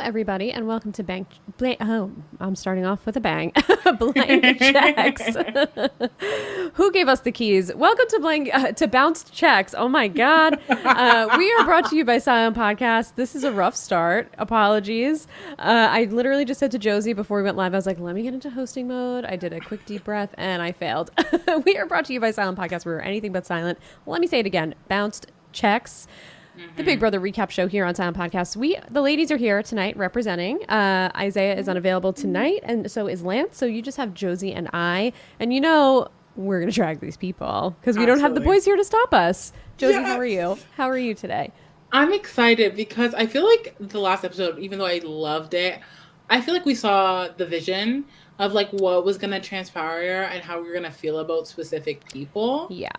everybody, and welcome to I'm starting off with a bang. Blank checks. Who gave us the keys? Welcome to Bounced Checks. Oh my God. We are brought to you by Silent Podcast. This is a rough start. Apologies. I literally just said to Josie before we went live, I was like, let me get into hosting mode. I did a quick deep breath and I failed. We are brought to you by Silent Podcast. We're anything but silent. Let me say it again. Bounced Checks. The Big Brother recap show here on Silent Podcast. The ladies are here tonight representing. Isaiah is unavailable tonight, and so is Lance. So you just have Josie and I, and we're gonna drag these people because we don't have the boys here to stop us. Josie, yes. How are you? How are you today? I'm excited because I feel like the last episode, even though I loved it, I feel like we saw the vision of like what was gonna transpire and how we were gonna feel about specific people. Yeah,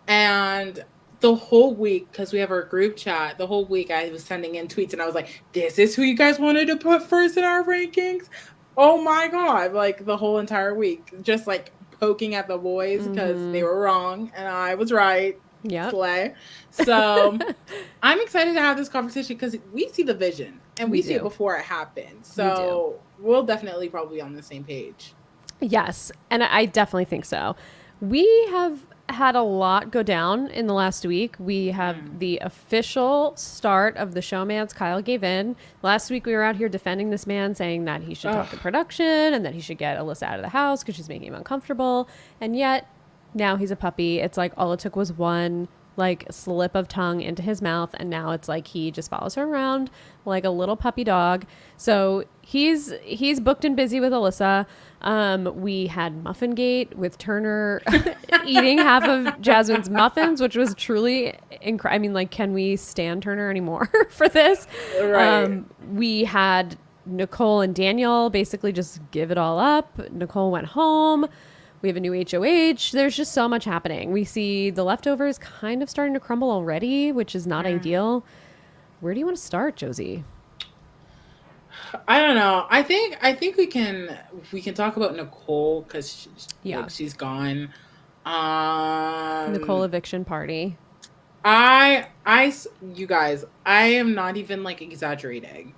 and the whole week, because we have our group chat, the whole week I was sending in tweets and I was like, this is who you guys wanted to put first in our rankings? Oh my God. Like the whole entire week, just like poking at the boys because they were wrong and I was right. Yeah. Slay. So I'm excited to have this conversation because we see the vision and we see it before it happens. So we'll definitely probably be on the same page. Yes. And I definitely think so. We have had a lot go down in the last week. We have the official start of the showmance. Kyle gave in. Last week we were out here defending this man, saying that he should talk to production and that he should get Alyssa out of the house because she's making him uncomfortable. And yet now he's a puppy. It's like all it took was one like slip of tongue into his mouth, and now it's like he just follows her around like a little puppy dog. So he's booked and busy with Alyssa. We had Muffin Gate with Turner eating half of Jasmine's muffins, which was truly incredible. I mean, like, can we stand Turner anymore for this? Right. We had Nicole and Daniel basically just give it all up. Nicole went home. We have a new HOH. There's just so much happening. We see the leftovers kind of starting to crumble already, which is not ideal. Where do you want to start, Josie? I don't know. I think we can talk about Nicole because she's gone. Nicole eviction party. You guys, I am not even like exaggerating.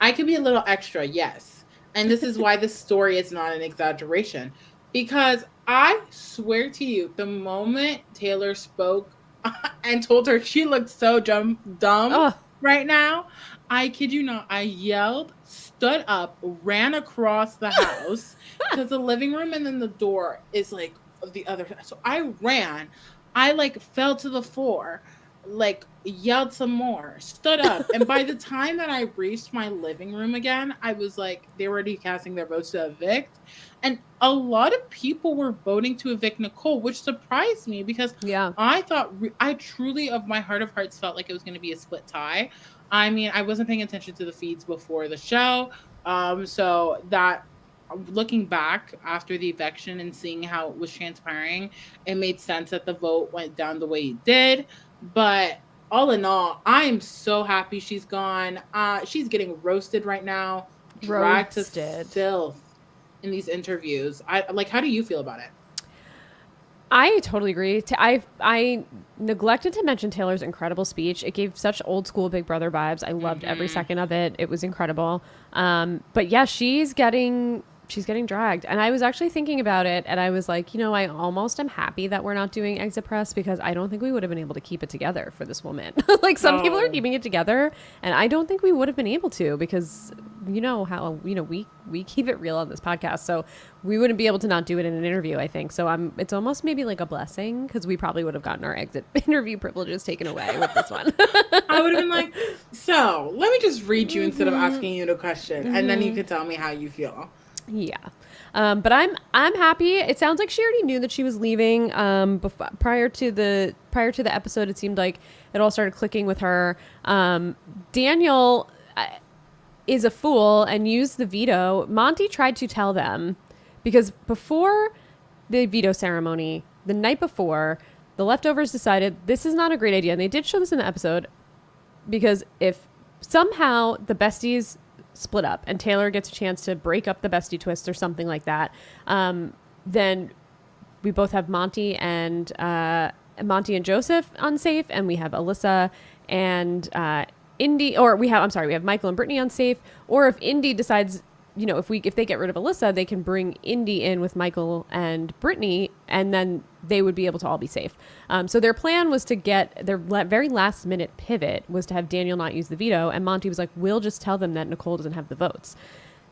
I could be a little extra, yes. And this is why this story is not an exaggeration. Because I swear to you, the moment Taylor spoke and told her she looked so dumb right now, I kid you not, I yelled, stood up, ran across the house because the living room and then the door is like the other side. So I ran, I like fell to the floor, like yelled some more, stood up, and by the time that I reached my living room again, I was like, they were already casting their votes to evict, and a lot of people were voting to evict Nicole, which surprised me because I thought I truly, of my heart of hearts, felt like it was going to be a split tie. I mean, I wasn't paying attention to the feeds before the show, so that looking back after the eviction and seeing how it was transpiring, it made sense that the vote went down the way it did. But all in all, I am so happy she's gone. She's getting roasted right now, dragged to filth in these interviews. How do you feel about it? I totally agree. I neglected to mention Taylor's incredible speech. It gave such old school Big Brother vibes. I loved every second of it. It was incredible. But yeah, she's getting dragged. And I was actually thinking about it, and I was like, I almost am happy that we're not doing exit press because I don't think we would have been able to keep it together for this woman. Like some people are keeping it together, and I don't think we would have been able to because how we keep it real on this podcast, so we wouldn't be able to not do it in an interview, I think. So it's almost maybe like a blessing because we probably would have gotten our exit interview privileges taken away with this one. I would have been like, so let me just read you instead of asking you the question, and then you can tell me how you feel. Yeah. But I'm happy. It sounds like she already knew that she was leaving. Prior to the episode, it seemed like it all started clicking with her. Daniel is a fool and used the veto. Monty tried to tell them because before the veto ceremony, the night before, the leftovers decided this is not a great idea. And they did show this in the episode because if somehow the besties split up and Taylor gets a chance to break up the bestie twist or something like that, then we both have Monty and Joseph unsafe, and we have Alyssa and Indy, or we have Michael and Brittany unsafe, or if Indy decides, if they get rid of Alyssa, they can bring Indy in with Michael and Brittany, and then they would be able to all be safe. So their plan was to get their very last minute pivot was to have Daniel not use the veto, and Monty was like, "We'll just tell them that Nicole doesn't have the votes."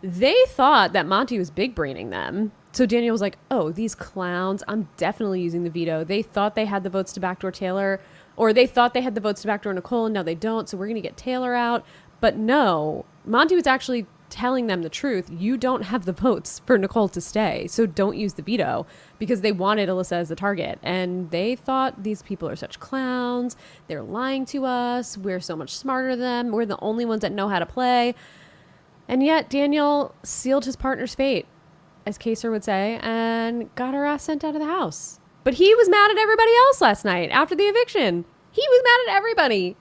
They thought that Monty was big braining them. So Daniel was like, "Oh, these clowns, I'm definitely using the veto." They thought they had the votes to backdoor Taylor, or they thought they had the votes to backdoor Nicole, and now they don't, so we're going to get Taylor out. But no, Monty was actually telling them the truth. You don't have the votes for Nicole to stay, so don't use the veto, because they wanted Alyssa as the target. And they thought, these people are such clowns. They're lying to us. We're so much smarter than them. We're the only ones that know how to play. And yet Daniel sealed his partner's fate, as Kaser would say, and got her ass sent out of the house. But he was mad at everybody else last night after the eviction. He was mad at everybody.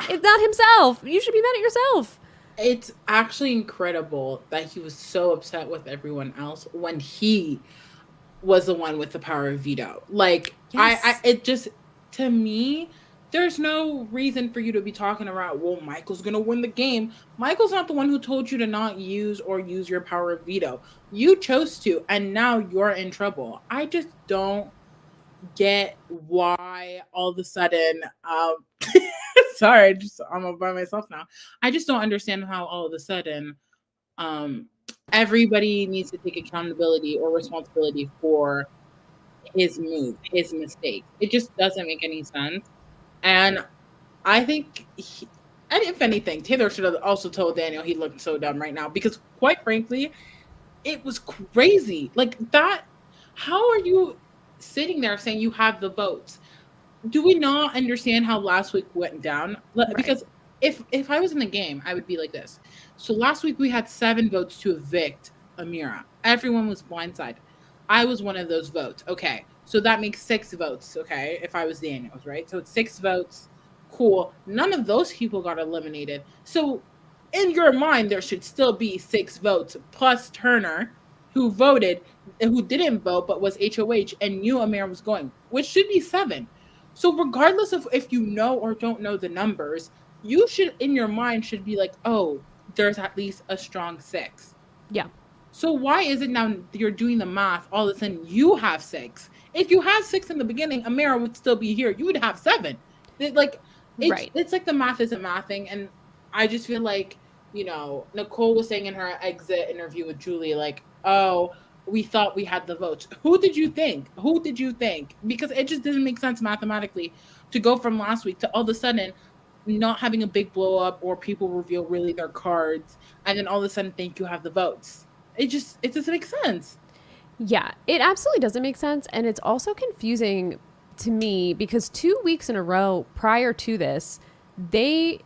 It's not himself. You should be mad at yourself. It's actually incredible that he was so upset with everyone else when he was the one with the power of veto. Like, Yes. it just, to me, there's no reason for you to be talking about, well, Michael's going to win the game. Michael's not the one who told you to not use your power of veto. You chose to, and now you're in trouble. I just don't get why all of a sudden, sorry, I'm by myself now. I just don't understand how all of a sudden, um, everybody needs to take accountability or responsibility for his move, his mistake. It just doesn't make any sense. And I think, and if anything, Taylor should have also told Daniel he looked so dumb right now, because quite frankly, it was crazy. Like that, how are you sitting there saying you have the votes? Do we not understand how last week went down? Right. Because if I was in the game, I would be like this. So last week we had 7 votes to evict Amira. Everyone was blindsided. I was one of those votes. Okay. So that makes 6 votes, okay, if I was Daniels, right? So it's 6 votes. Cool. None of those people got eliminated. So in your mind, there should still be 6 votes plus Turner, who voted, who didn't vote but was HOH and knew Amira was going, which should be 7. So regardless of if you know or don't know the numbers, you should, in your mind, should be like, oh, there's at least a strong 6. Yeah. So why is it now you're doing the math, all of a sudden you have 6? If you have 6 in the beginning, Amira would still be here. You would have 7. Right. It's like the math isn't mathing. And I just feel like, Nicole was saying in her exit interview with Julie, like, oh, we thought we had the votes. Who did you think? Because it just doesn't make sense mathematically to go from last week to all of a sudden not having a big blow up or people reveal really their cards and then all of a sudden think you have the votes. It doesn't make sense. Yeah, it absolutely doesn't make sense. And it's also confusing to me because 2 weeks in a row prior to this, I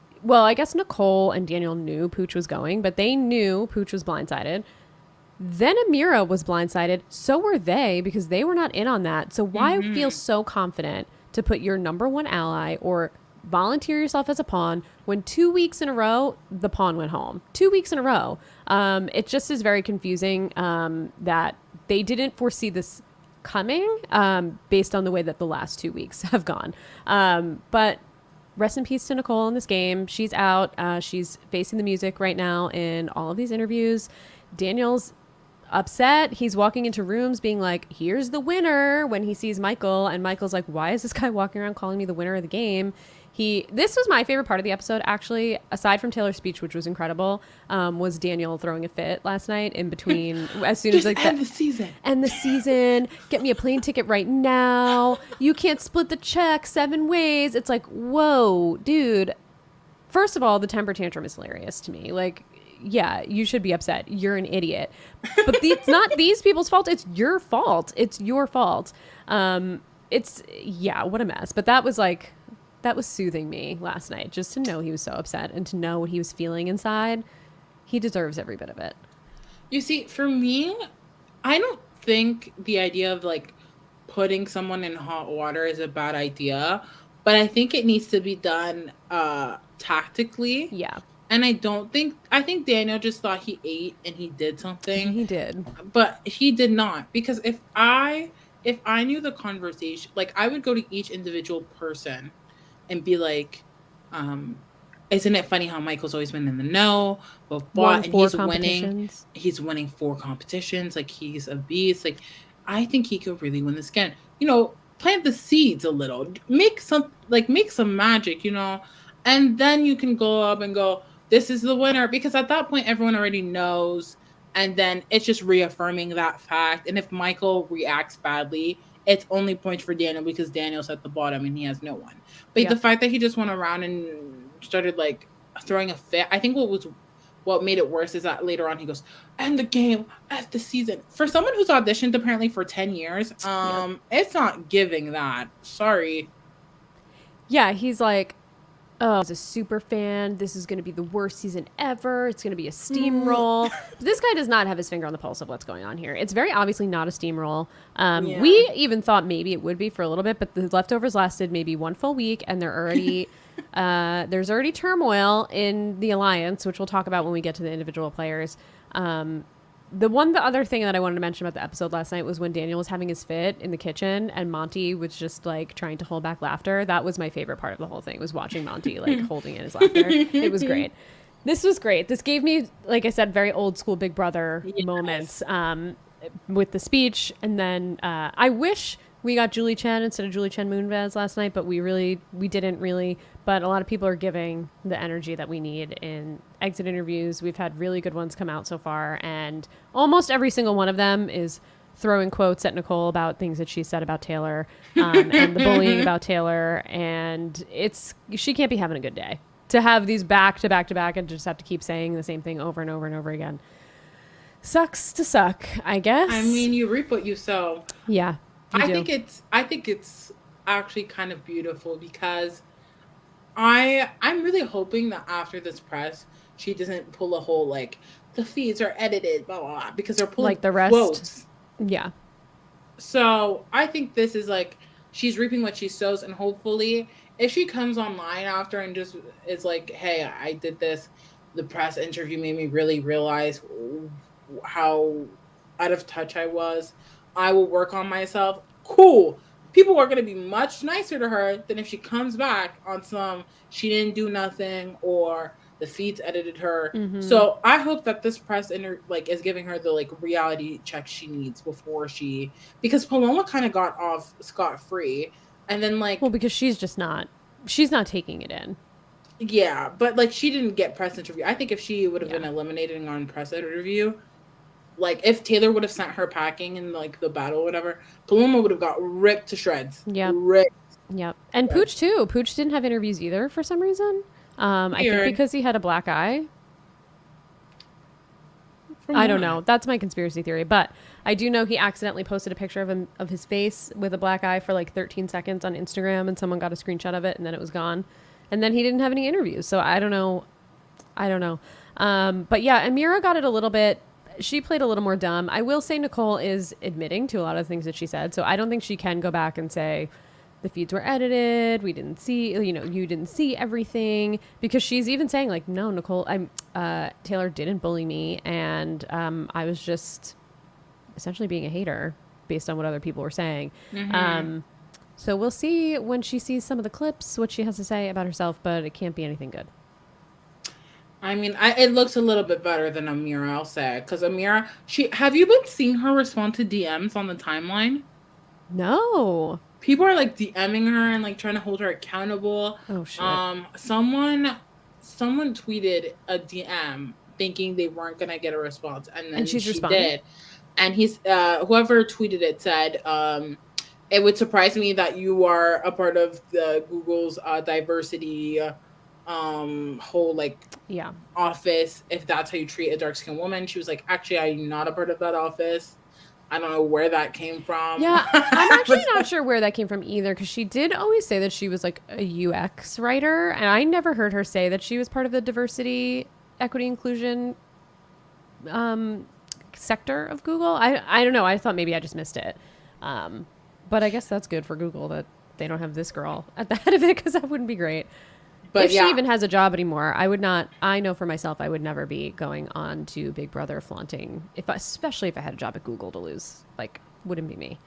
guess Nicole and Daniel knew Pooch was going, but they knew Pooch was blindsided. Then Amira was blindsided. So were they, because they were not in on that. So why feel so confident to put your number one ally or volunteer yourself as a pawn when 2 weeks in a row, the pawn went home? 2 weeks in a row. It just is very confusing that they didn't foresee this coming based on the way that the last 2 weeks have gone. But rest in peace to Nicole in this game. She's out. She's facing the music right now in all of these interviews. Daniel's upset. He's walking into rooms being like, here's the winner, when he sees Michael, and Michael's like, why is this guy walking around calling me the winner of the game? This was my favorite part of the episode, actually, aside from Taylor's speech, which was incredible, was Daniel throwing a fit last night in between, as soon as like end the season. End the season, get me a plane ticket right now. You can't split the check 7 ways. It's like, whoa, dude. First of all, the temper tantrum is hilarious to me. Like, yeah, you should be upset. You're an idiot. But it's not these people's fault. It's your fault. It's your fault. What a mess. But that was soothing me last night, just to know he was so upset and to know what he was feeling inside. He deserves every bit of it. You see, for me, I don't think the idea of like putting someone in hot water is a bad idea, but I think it needs to be done tactically. Yeah. And I think Daniel just thought he ate and he did something. He did. But he did not. Because if I knew the conversation, like I would go to each individual person and be like, isn't it funny how Michael's always been in the know, but Won and 4 competitions. He's winning 4 competitions. Like he's a beast. Like I think he could really win this again. You know, plant the seeds a little, make some magic. You know, and then you can go up and go. This is the winner because at that point everyone already knows, and then it's just reaffirming that fact. And if Michael reacts badly, it's only points for Daniel because Daniel's at the bottom and he has no one. But Yeah. the fact that he just went around and started like throwing a fit, I think what made it worse is that later on he goes, end the game, end the season. For someone who's auditioned apparently for 10 years, it's not giving that. Sorry. Yeah, he's like, oh, as a super fan, this is going to be the worst season ever. It's going to be a steamroll. But this guy does not have his finger on the pulse of what's going on here. It's very obviously not a steamroll. Yeah. We even thought maybe it would be for a little bit, but the leftovers lasted maybe one full week, and they're already there's already turmoil in the alliance, which we'll talk about when we get to the individual players. The other thing that I wanted to mention about the episode last night was when Daniel was having his fit in the kitchen and Monty was just like trying to hold back laughter. That was my favorite part of the whole thing, was watching Monty like holding in his laughter. It was great. This was great. This gave me, like I said, very old school Big Brother moments with the speech. And then I wish we got Julie Chen instead of Julie Chen Moonves last night, but we didn't really. But a lot of people are giving the energy that we need in exit interviews. We've had really good ones come out so far, and almost every single one of them is throwing quotes at Nicole about things that she said about Taylor and the bullying about Taylor. And she can't be having a good day to have these back to back to back and just have to keep saying the same thing over and over and over again. Sucks to suck, I guess. I mean, you reap what you sow. Yeah. I think it's actually kind of beautiful because I'm really hoping that after this press, she doesn't pull a whole like the feeds are edited, blah blah, blah because they're pulling like the rest. Quotes. Yeah. So I think this is like she's reaping what she sows, and hopefully, if she comes online after and just is like, "Hey, I did this. The press interview made me really realize how out of touch I was. I will work on myself." Cool. People are going to be much nicer to her than if she comes back on some she didn't do nothing or the feeds edited her. Mm-hmm. So I hope that this press is giving her the like reality check she needs before because Paloma kind of got off scot-free, and then because she's not taking it in. Yeah, but like she didn't get press interview. I think if she would have been eliminated on press interview, like if Taylor would have sent her packing in like the battle or whatever, Paloma would have got ripped to shreds. Yeah. Ripped. Yep. And Pooch too. Pooch didn't have interviews either for some reason. I think because he had a black eye. I don't know. That's my conspiracy theory. But I do know he accidentally posted a picture of his face with a black eye for like 13 seconds on Instagram, and someone got a screenshot of it, and then it was gone. And then he didn't have any interviews. So I don't know. But yeah, Amira got it a little bit. She played a little more dumb. I will say Nicole is admitting to a lot of things that she said. So I don't think she can go back and say the feeds were edited. We didn't see, you didn't see everything, because she's even saying like, no, Nicole, Taylor didn't bully me. And I was just essentially being a hater based on what other people were saying. Mm-hmm. So we'll see when she sees some of the clips, what she has to say about herself, but it can't be anything good. I mean, it looks a little bit better than Amira, I'll say. Because Amira, have you been seeing her respond to DMs on the timeline? No. People are like DMing her and like trying to hold her accountable. Oh shit. Someone tweeted a DM thinking they weren't gonna get a response, and then she did. And whoever tweeted it said, "It would surprise me that you are a part of the Google's diversity." Whole office, if that's how you treat a dark-skinned woman. She was like, actually, I'm not a part of that office. I don't know where that came from. Yeah, I'm actually not sure where that came from either, because she did always say that she was like a UX writer, and I never heard her say that she was part of the diversity, equity, inclusion sector of Google. I don't know. I thought maybe I just missed it. But I guess that's good for Google that they don't have this girl at the head of it, because that wouldn't be great. But if she even has a job anymore, I know for myself, I would never be going on to Big Brother flaunting, especially if I had a job at Google to lose. Like, wouldn't be me.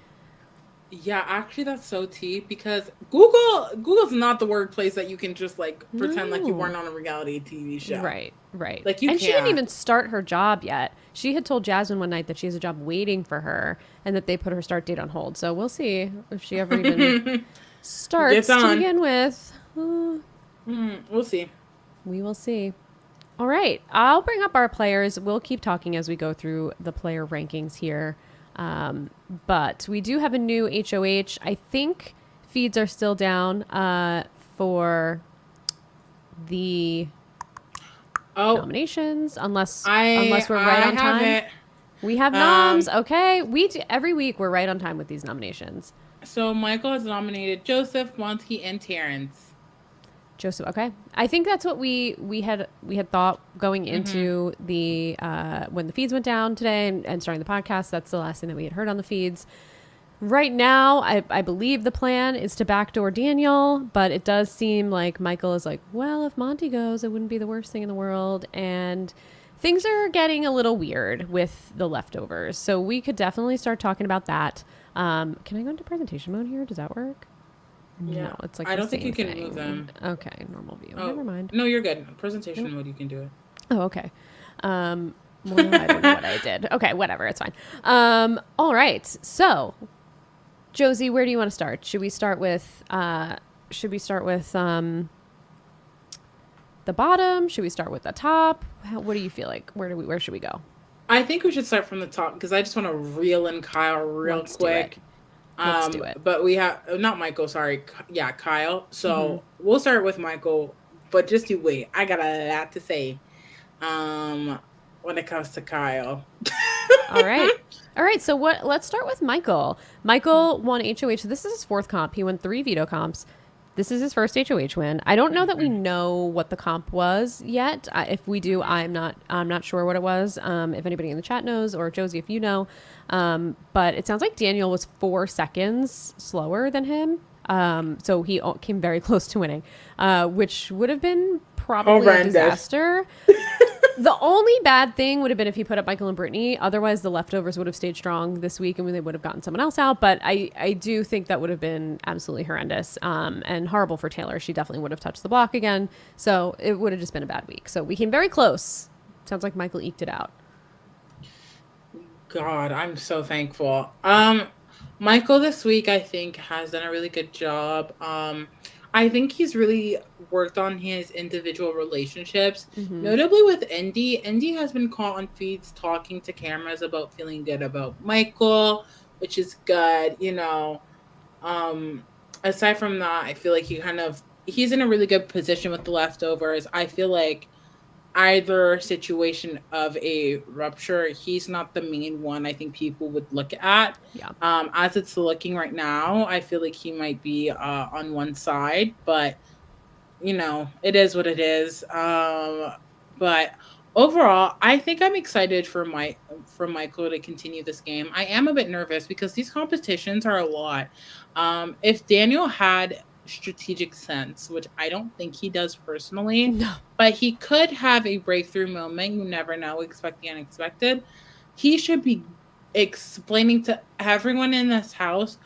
Yeah, actually, that's so tea because Google's not the workplace that you can just like pretend like you No. weren't on a reality TV show. Right, right. Like you And she didn't can't. even start her job yet. She had told Jasmine one night that she has a job waiting for her and that they put her start date on hold. So we'll see if she ever even Gets starts to on. begin with. We'll see. We will see. All right. I'll bring up our players. We'll keep talking as we go through the player rankings here. But we do have a new HOH. I think feeds are still down for the Oh, nominations, I unless we're right I on have time. it. We have noms. Um, Okay. Every week we're right on time with these nominations. so Michael has nominated Joseph, Monty, and Terrence. Joseph. Okay, I think that's what we had thought going Mm-hmm. into the when the feeds went down today and starting the podcast. That's the last thing that we had heard on the feeds. Right now, I believe the plan is to backdoor Daniel, but it does seem like Michael is like, well, if Monty goes, it wouldn't be the worst thing in the world, and things are getting a little weird with the leftovers. So we could definitely start talking about that. Can I go into presentation mode here? Does that work? Yeah, No, it's like I the don't think you same can move thing. them. Okay, normal view. Oh, Never mind. no, you're good. Presentation Nope. mode, you can do it. Oh, okay. Well, now I don't know what I did. Okay, whatever. It's fine. All right. So, Josie, where do you want to start? Should we start with the bottom? Should we start with the top? What do you feel like? Where should we go? I think we should start from the top because I just want to reel in Kyle real Let's do it. quick. Let's do it. But we have not Michael, sorry, yeah, Kyle. Mm-hmm. So we'll start with Michael, but just you wait. I got a lot to say. Um, when it comes to Kyle. All right. All right. So what? Let's start with Michael. Michael won HOH. This is his fourth comp. He won 3 veto comps. This is his first HOH win. I don't know that we know what the comp was yet. If we do, I'm not sure what it was. If anybody in the chat knows, or Josie, if you know, but it sounds like Daniel was 4 seconds slower than him. So he came very close to winning, which would have been probably a Horrendous. disaster. The only bad thing would have been if he put up Michael and Brittany. Otherwise, the leftovers would have stayed strong this week and they would have gotten someone else out. But I do think that would have been absolutely horrendous and horrible for Taylor. She definitely would have touched the block again. So it would have just been a bad week. So we came very close. Sounds like Michael eked it out. God, I'm so thankful. Michael this week I think has done a really good job. I think he's really worked on his individual relationships, Mm-hmm. notably with Indy. Indy has been caught on feeds talking to cameras about feeling good about Michael, which is good, you know. Um, aside from that, I feel like he's in a really good position with the leftovers. I feel like either situation of a rupture, he's not the main one I think people would look at. Yeah. As it's looking right now, I feel like he might be on one side, but it is what it is. But overall, I think I'm excited for Michael to continue this game. I am a bit nervous because these competitions are a lot. If Daniel had strategic sense, which I don't think he does personally, No. but he could have a breakthrough moment. You never know. Expect the unexpected. He should be explaining to everyone in this house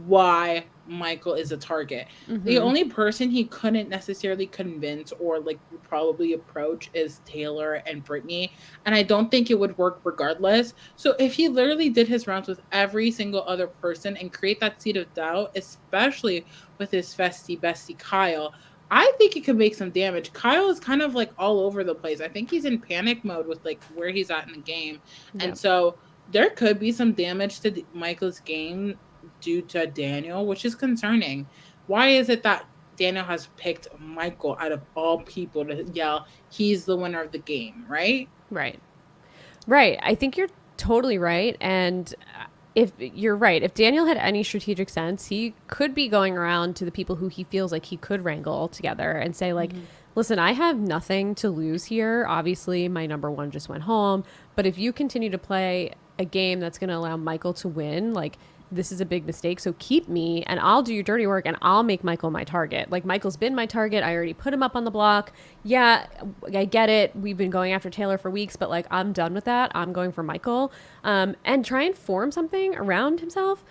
why Michael is a target. The Mm-hmm. only person he couldn't necessarily convince or like probably approach is Taylor and Brittany. And I don't think it would work regardless. So if he literally did his rounds with every single other person and create that seed of doubt, especially with his festy bestie Kyle, I think he could make some damage. Kyle is kind of like all over the place. I think he's in panic mode with like where he's at in the game. And Yep. so there could be some damage to Michael's game due to Daniel, which is concerning. Why is it that Daniel has picked Michael out of all people to yell he's the winner of the game, right? Right. Right. I think you're totally right. And if you're right, if Daniel had any strategic sense, he could be going around to the people who he feels like he could wrangle together and say, like, listen, I have nothing to lose here. Obviously, my number one just went home. But if you continue to play a game that's going to allow Michael to win, like, this is a big mistake. So keep me and I'll do your dirty work and I'll make Michael my target. Like, Michael's been my target. I already put him up on the block. Yeah, I get it. We've been going after Taylor for weeks, but like, I'm done with that. I'm going for Michael, and try and form something around himself.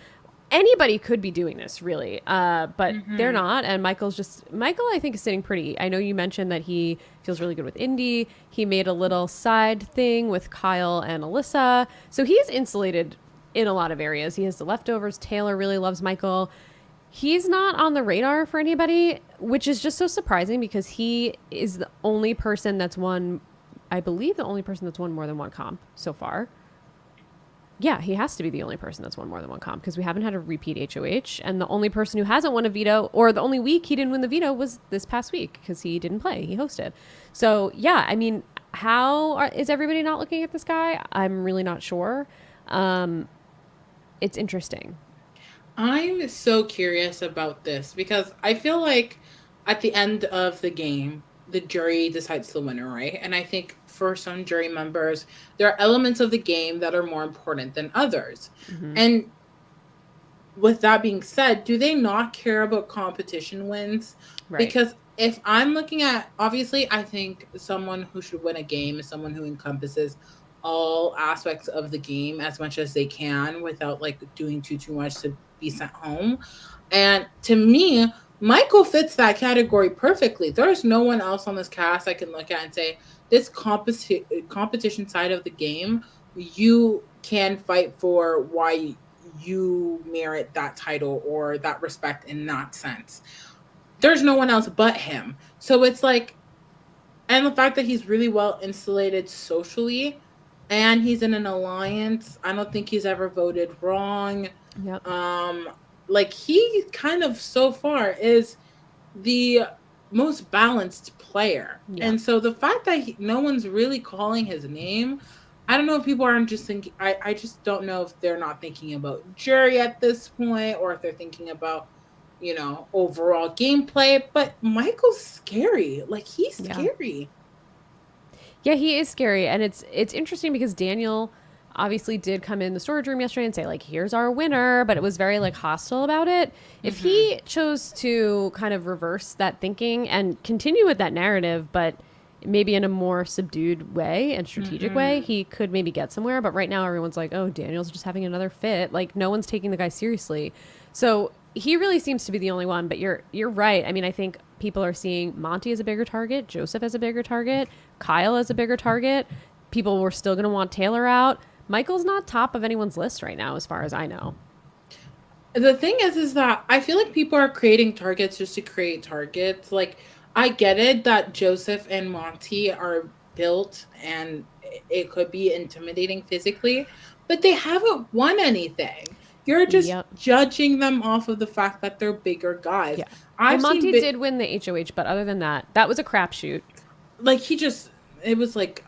anybody could be doing this really, but they're not. And Michael, I think, is sitting pretty. I know you mentioned that he feels really good with Indy. He made a little side thing with Kyle and Alyssa. So he's insulated in a lot of areas. He has the leftovers. Taylor really loves Michael. He's not on the radar for anybody, which is just so surprising because he is the only person that's won, I believe the only person that's won more than one comp so far. Yeah, he has to be the only person that's won more than one comp because we haven't had a repeat HOH. And the only person who hasn't won a veto, or the only week he didn't win the veto, was this past week because he didn't play. He hosted. So, yeah, I mean, is everybody not looking at this guy? I'm really not sure. It's interesting. I'm so curious about this because I feel like at the end of the game, the jury decides the winner, right? And I think for some jury members, there are elements of the game that are more important than others. And with that being said, do they not care about competition wins? Right. Because if I'm looking at, obviously, I think someone who should win a game is someone who encompasses all aspects of the game as much as they can without like doing too much to be sent home. And to me, Michael fits that category perfectly. There's no one else on this cast I can look at and say, this competition side of the game, you can fight for why you merit that title or that respect in that sense. There's no one else but him. So it's like, and the fact that he's really well insulated socially and he's in an alliance, I don't think he's ever voted wrong. Yep. Like he kind of so far is the most balanced player. Yeah. And so the fact that no one's really calling his name, I don't know if people aren't just thinking, I just don't know if they're not thinking about jury at this point or if they're thinking about, you know, overall gameplay. But Michael's scary. Like he's scary. Yeah, he is scary. And it's interesting because Daniel obviously did come in the storage room yesterday and say like, here's our winner, but it was very like hostile about it. If he chose to kind of reverse that thinking and continue with that narrative, but maybe in a more subdued way and strategic way, he could maybe get somewhere. But right now everyone's like, oh, Daniel's just having another fit. Like no one's taking the guy seriously. So he really seems to be the only one, but you're right. I mean, I think people are seeing Monty as a bigger target, Joseph as a bigger target, Kyle as a bigger target. People were still going to want Taylor out. Michael's not top of anyone's list right now, as far as I know. The thing is that I feel like people are creating targets just to create targets. Like, I get it that Joseph and Monty are built and it could be intimidating physically, but they haven't won anything. You're just judging them off of the fact that they're bigger guys. Yeah. Well, Monty did win the HOH, but other than that, that was a crapshoot. Like, it was like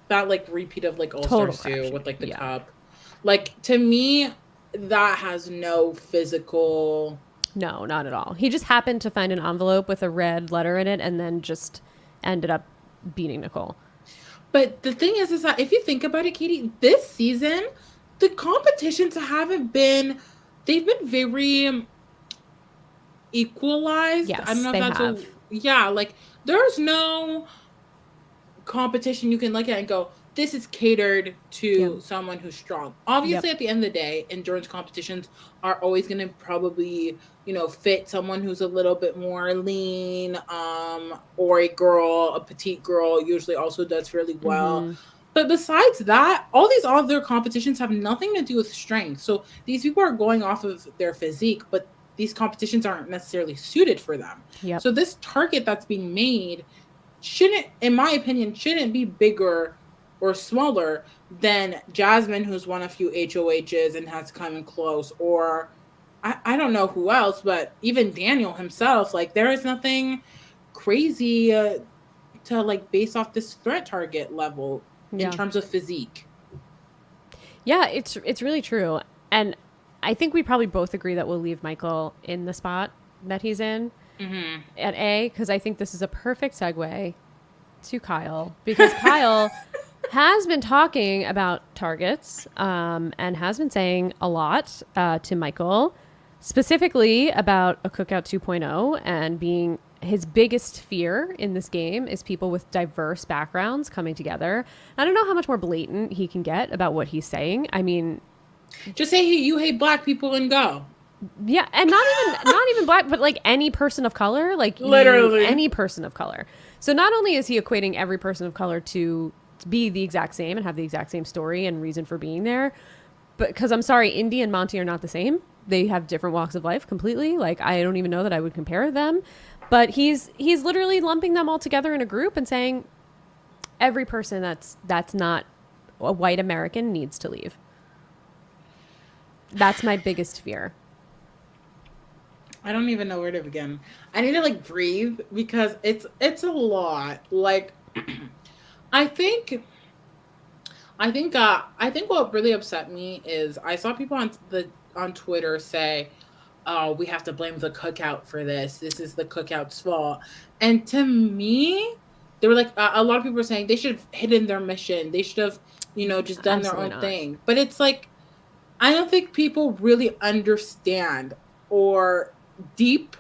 that like repeat of like All-Stars 2 with like the cup. Like to me, that has no physical. No, not at all. He just happened to find an envelope with a red letter in it and then just ended up beating Nicole. But the thing is that if you think about it, Katie, this season, the competitions they've been very equalized. Yes, I don't know they if that's like there's no competition you can look at and go, this is catered to someone who's strong. Obviously, at the end of the day, endurance competitions are always going to probably, you know, fit someone who's a little bit more lean, or a petite girl usually also does fairly well. But besides that, all these other competitions have nothing to do with strength. So these people are going off of their physique, but these competitions aren't necessarily suited for them. So this target that's being made in my opinion, shouldn't be bigger or smaller than Jasmine, who's won a few HOHs and has come in close, or I don't know who else, but even Daniel himself. Like there is nothing crazy to like base off this threat target level in terms of physique. Yeah, it's really true. And I think we probably both agree that we'll leave Michael in the spot that he's in. At A, because I think this is a perfect segue to Kyle, because Kyle has been talking about targets and has been saying a lot to Michael, specifically about a Cookout 2.0 and being his biggest fear in this game is people with diverse backgrounds coming together. I don't know how much more blatant he can get about what he's saying. I mean, just say you hate black people and go. Yeah, and not even black, but like any person of color, like Literally. any person of color. So not only is he equating every person of color to be the exact same and have the exact same story and reason for being there, but because I'm sorry, Indy and Monty are not the same. They have different walks of life completely. Like I don't even know that I would compare them. But he's literally lumping them all together in a group and saying every person that's not a white American needs to leave. That's my biggest fear. I don't even know where to begin. I need to like breathe because it's a lot. Like I think I think what really upset me is I saw people on Twitter say, "Oh, we have to blame the cookout for this. This is the cookout's fault." And to me, they were like a lot of people were saying they should have hidden their mission. They should have, just done their Absolutely own not. thing. But it's like I don't think people really understand or deep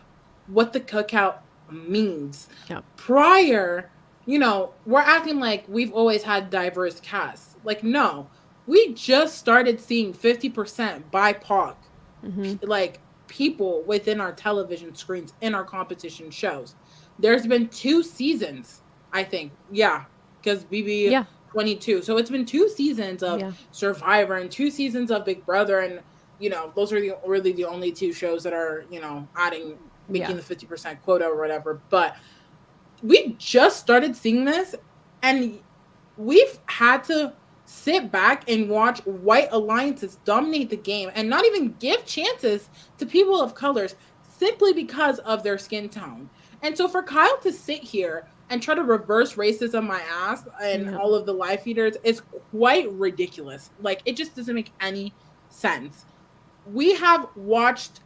what the cookout means. Yeah. Prior, we're acting like we've always had diverse casts. Like, no, we just started seeing 50% BIPOC, Mm-hmm. like people within our television screens in our competition shows. There's been 2 seasons, I think. Yeah, because BB Yeah. 22. So it's been 2 seasons of Yeah. Survivor and 2 seasons of Big Brother, and those are really the only 2 shows that are adding Yeah. making the 50% quota or whatever. But we just started seeing this, and we've had to sit back and watch white alliances dominate the game and not even give chances to people of colors simply because of their skin tone. And so for Kyle to sit here and try to reverse racism my ass and Yeah. all of the live feeders is quite ridiculous. Like, it just doesn't make any sense. We have watched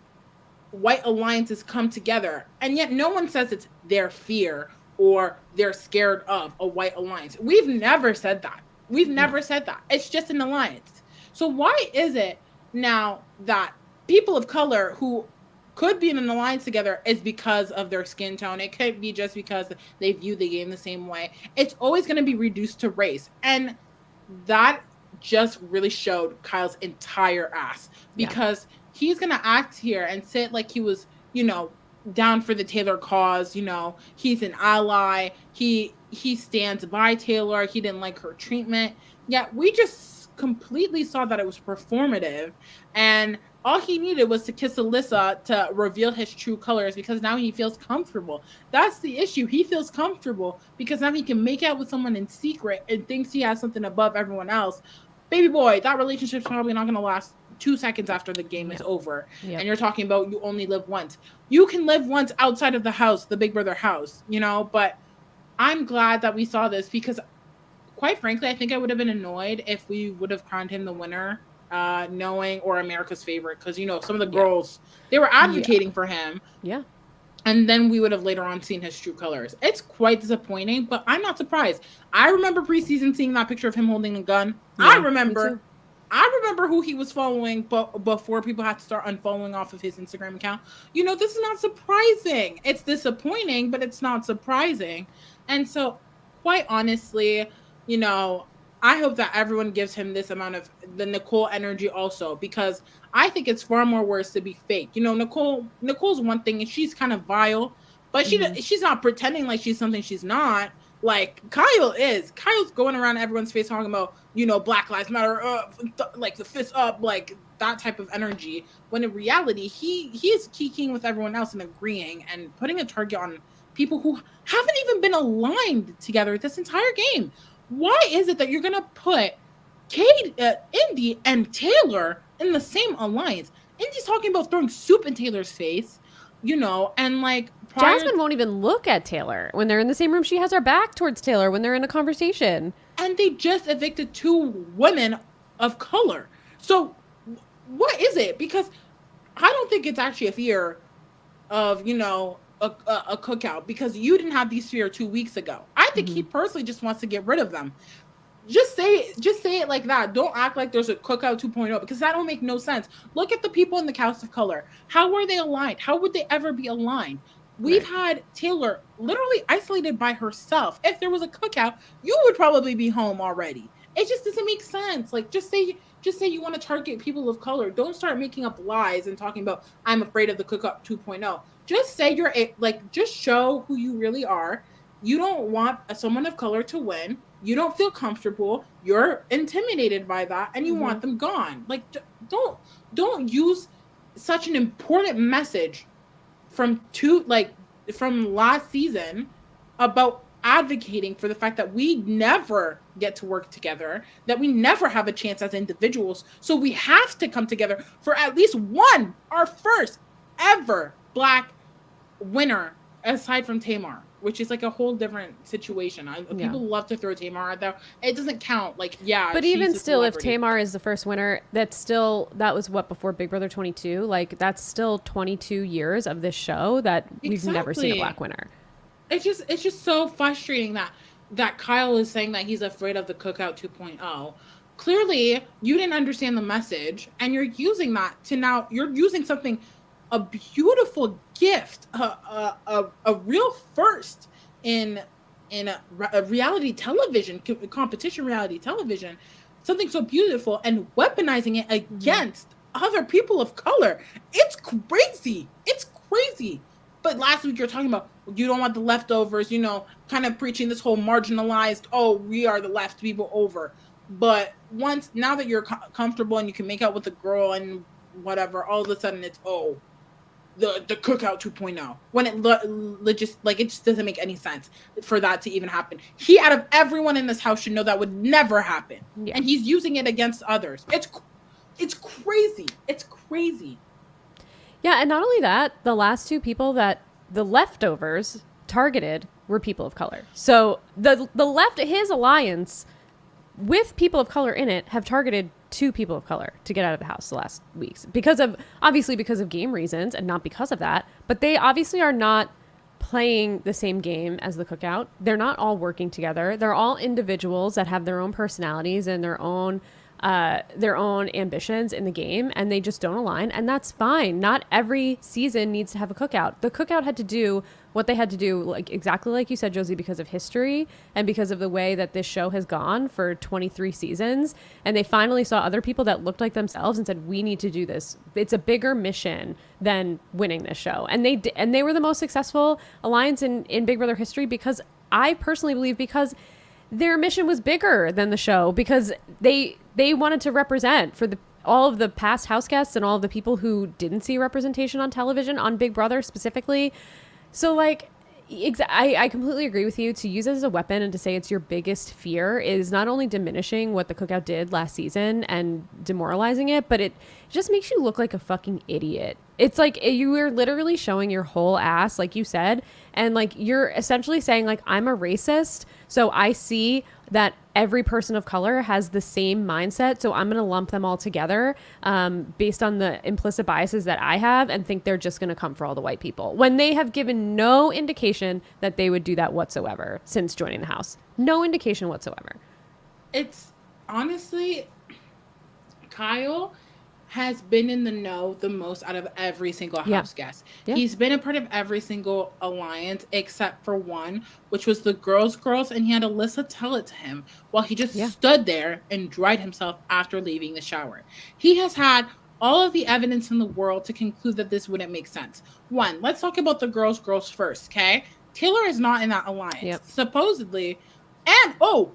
white alliances come together, and yet no one says it's their fear or they're scared of a white alliance. We've never said that. We've No. never said that. It's just an alliance. So why is it now that people of color who could be in an alliance together is because of their skin tone? It could be just because they view the game the same way. It's always going to be reduced to race. And that just really showed Kyle's entire ass, because he's going to act here and say it like he was, down for the Taylor cause. He's an ally. He stands by Taylor. He didn't like her treatment. Yet we just completely saw that it was performative, and all he needed was to kiss Alyssa to reveal his true colors, because now he feels comfortable. That's the issue. He feels comfortable because now he can make out with someone in secret and thinks he has something above everyone else. Baby boy, that relationship's probably not going to last 2 seconds after the game is over. Yep. And you're talking about you only live once. You can live once outside of the house, the Big Brother house, but I'm glad that we saw this, because quite frankly, I think I would have been annoyed if we would have crowned him the winner, knowing, or America's favorite, because some of the girls, they were advocating for him. Yeah. And then we would have later on seen his true colors. It's quite disappointing, but I'm not surprised. I remember preseason seeing that picture of him holding a gun. Yeah, I remember who he was following, but before people had to start unfollowing off of his Instagram account. This is not surprising. It's disappointing, but it's not surprising. And so, quite honestly, I hope that everyone gives him this amount of the Nicole energy also, because I think it's far more worse to be fake. Nicole's one thing, and she's kind of vile, but she's not pretending like she's something she's not. Like Kyle is. Kyle's going around everyone's face talking about, Black Lives Matter, like the fist up, like that type of energy. When in reality, he is kicking with everyone else and agreeing and putting a target on people who haven't even been aligned together this entire game. Why is it that you're gonna put Indy and Taylor in the same alliance? Indy's talking about throwing soup in Taylor's face, and like Jasmine won't even look at Taylor when they're in the same room. She has her back towards Taylor when they're in a conversation. And they just evicted 2 women of color. So what is it? Because I don't think it's actually a fear of, a cookout, because you didn't have these fear 2 weeks ago. I think he personally just wants to get rid of them. Just say it like that. Don't act like there's a cookout 2.0, because that don't make no sense. Look at the people in the cast of color. How were they aligned? How would they ever be aligned? We've had Taylor literally isolated by herself. If there was a cookout, you would probably be home already. It just doesn't make sense. Like, just say you want to target people of color. Don't start making up lies and talking about I'm afraid of the Cookout 2.0. Just say just show who you really are. You don't want someone of color to win. You don't feel comfortable. You're intimidated by that, and you want them gone. Like, don't use such an important message from last season about advocating for the fact that we never get to work together, that we never have a chance as individuals. So we have to come together for at least our first ever Black winner, aside from Tamar, which is like a whole different situation. People love to throw Tamar out there. It doesn't count. Like, yeah. But even still, if Tamar is the first winner, that was what, before Big Brother 22? Like, that's still 22 years of this show that we've never seen a Black winner. It's just so frustrating that Kyle is saying that he's afraid of the Cookout 2.0. Clearly, you didn't understand the message, and you're using that you're using something, a beautiful gift, a real first in a reality television competition, reality television, something so beautiful, and weaponizing it against other people of color. It's crazy. But last week you're talking about you don't want the leftovers, kind of preaching this whole marginalized, we are the left people over. But now that you're comfortable and you can make out with the girl and whatever, all of a sudden it's the Cookout 2.0, when it just doesn't make any sense for that to even happen. He, out of everyone in this house, should know that would never happen, and he's using it against others. It's crazy. It's crazy. Yeah, and not only that, the last two people that the leftovers targeted were people of color. So the left, his alliance with people of color in it, have targeted two people of color to get out of the house the last weeks because of game reasons, and not because of that. But they obviously are not playing the same game as the Cookout. They're not all working together. They're all individuals that have their own personalities and their own ambitions in the game, and they just don't align, and that's fine. Not every season needs to have a Cookout. The Cookout had to do what they had to do, like exactly like you said, Josie, because of history and because of the way that this show has gone for 23 seasons. And they finally saw other people that looked like themselves and said, we need to do this. It's a bigger mission than winning this show. And they were the most successful alliance in Big Brother history, because I personally believe because their mission was bigger than the show, because they wanted to represent for all of the past house guests and all of the people who didn't see representation on television, on Big Brother specifically. So, like, I completely agree with you. To use it as a weapon and to say it's your biggest fear is not only diminishing what the Cookout did last season and demoralizing it, but it just makes you look like a fucking idiot. It's like you are literally showing your whole ass, like you said, and like you're essentially saying, like, I'm a racist, so I see that every person of color has the same mindset, so I'm going to lump them all together based on the implicit biases that I have, and think they're just going to come for all the white people, when they have given no indication that they would do that whatsoever since joining the house. No indication whatsoever. It's honestly, Kyle has been in the know the most out of every single house guest. Yeah. He's been a part of every single alliance except for one, which was the girls, and he had Alyssa tell it to him while he just stood there and dried himself after leaving the shower. He has had all of the evidence in the world to conclude that this wouldn't make sense. One, let's talk about the girls first, okay? Taylor is not in that alliance, supposedly. And,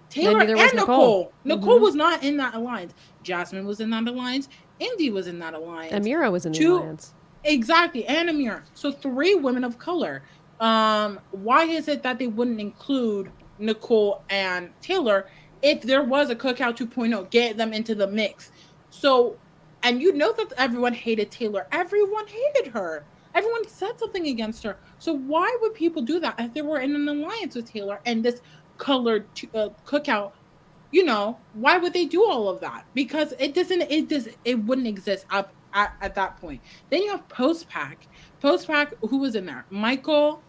Taylor and Nicole. Nicole was not in that alliance. Jasmine was in that alliance. Indy was in that alliance. Amira was in the alliance. Exactly, and Amira. So 3 women of color. Why is it that they wouldn't include Nicole and Taylor if there was a Cookout 2.0? Get them into the mix. So, and you know that everyone hated Taylor. Everyone hated her. Everyone said something against her. So why would people do that if they were in an alliance with Taylor and this colored Cookout? Why would they do all of that? Because it wouldn't exist up at that point. Then you have post-pack, who was in there? Michael,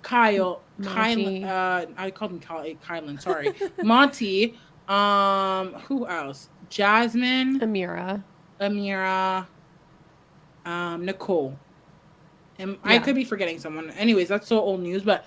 Kyle, Kylan, I called him Kylan, sorry. Monty, who else? Jasmine, Amira, Nicole. And I could be forgetting someone. Anyways, that's so old news, but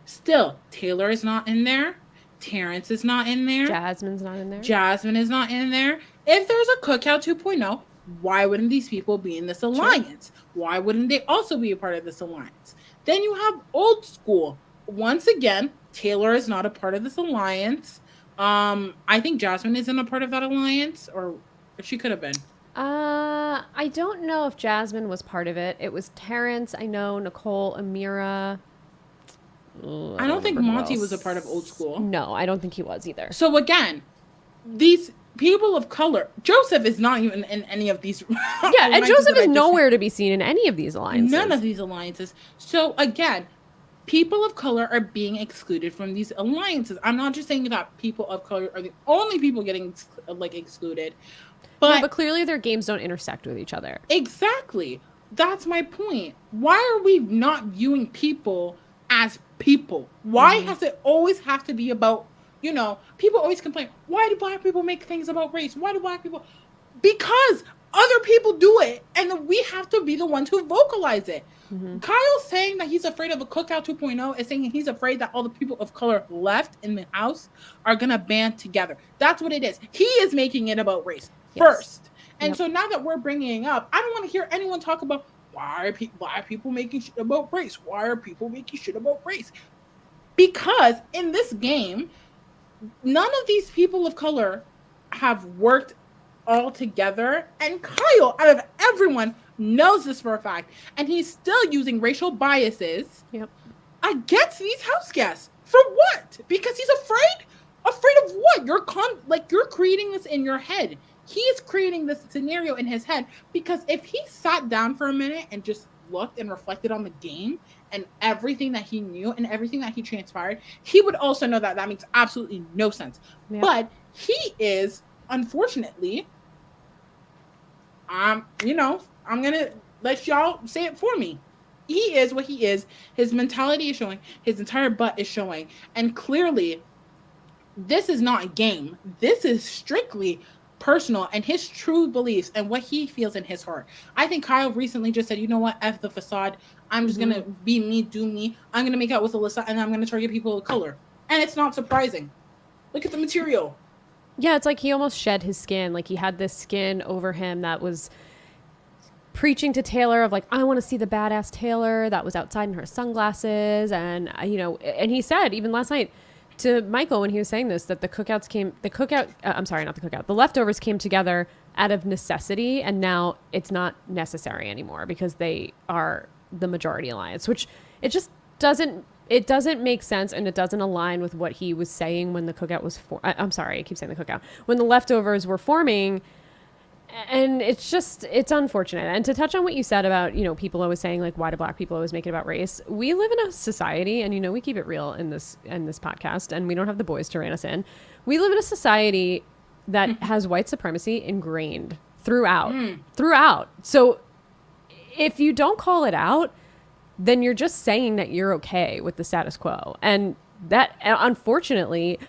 still, Taylor is not in there. Terrence is not in there. Jasmine's not in there. Jasmine is not in there. If there's a Cookout 2.0, why wouldn't these people be in this alliance? Sure. Why wouldn't they also be a part of this alliance? Then you have Old School. Once again, Taylor is not a part of this alliance. I think Jasmine isn't a part of that alliance, or she could have been. I don't know if Jasmine was part of it. It was Terrence, I know, Nicole, Amira. I don't think Monty was a part of Old School. No, I don't think he was either. So again, these people of color, Joseph is not even in any of these. Yeah, and Joseph is nowhere to be seen in any of these alliances. None of these alliances. So again, people of color are being excluded from these alliances. I'm not just saying that people of color are the only people getting excluded. But clearly their games don't intersect with each other. Exactly. That's my point. Why are we not viewing people as people? Why does it always have to be about, people always complain, why do Black people make things about race? Why do Black people? Because other people do it, and we have to be the ones who vocalize it. Kyle saying that he's afraid of a Cookout 2.0 is saying he's afraid that all the people of color left in the house are going to band together. That's what it is. He is making it about race first. And so now that we're bringing it up, I don't want to hear anyone talk about why are Black people making shit about race? Why are people making shit about race? Because in this game, none of these people of color have worked all together. And Kyle, out of everyone, knows this for a fact. And he's still using racial biases against these house guests. For what? Because he's afraid? Afraid of what? You're creating this in your head. He's creating this scenario in his head because if he sat down for a minute and just looked and reflected on the game and everything that he knew and everything that he transpired, he would also know that makes absolutely no sense. But he is, unfortunately, I'm going to let y'all say it for me. He is what he is. His mentality is showing. His entire butt is showing. And clearly, this is not a game. This is strictly personal and his true beliefs and what he feels in his heart. I think Kyle recently just said, you know what, F the facade. I'm just going to be me, do me. I'm going to make out with Alyssa and I'm going to target people of color. And it's not surprising. Look at the material. Yeah, it's like he almost shed his skin. Like he had this skin over him that was preaching to Taylor of like, I want to see the badass Taylor that was outside in her sunglasses. And, and he said even last night, to Michael when he was saying this, that the leftovers came together out of necessity, and now it's not necessary anymore because they are the majority alliance, which it doesn't make sense, and it doesn't align with what he was saying when the Cookout was I'm sorry, I keep saying the Cookout, when the leftovers were forming. And it's unfortunate. And to touch on what you said about, people always saying like, why do Black people always make it about race? We live in a society, and we keep it real in this podcast, and we don't have the boys to rein us in. We live in a society that has white supremacy ingrained throughout. So if you don't call it out, then you're just saying that you're okay with the status quo. And that, unfortunately,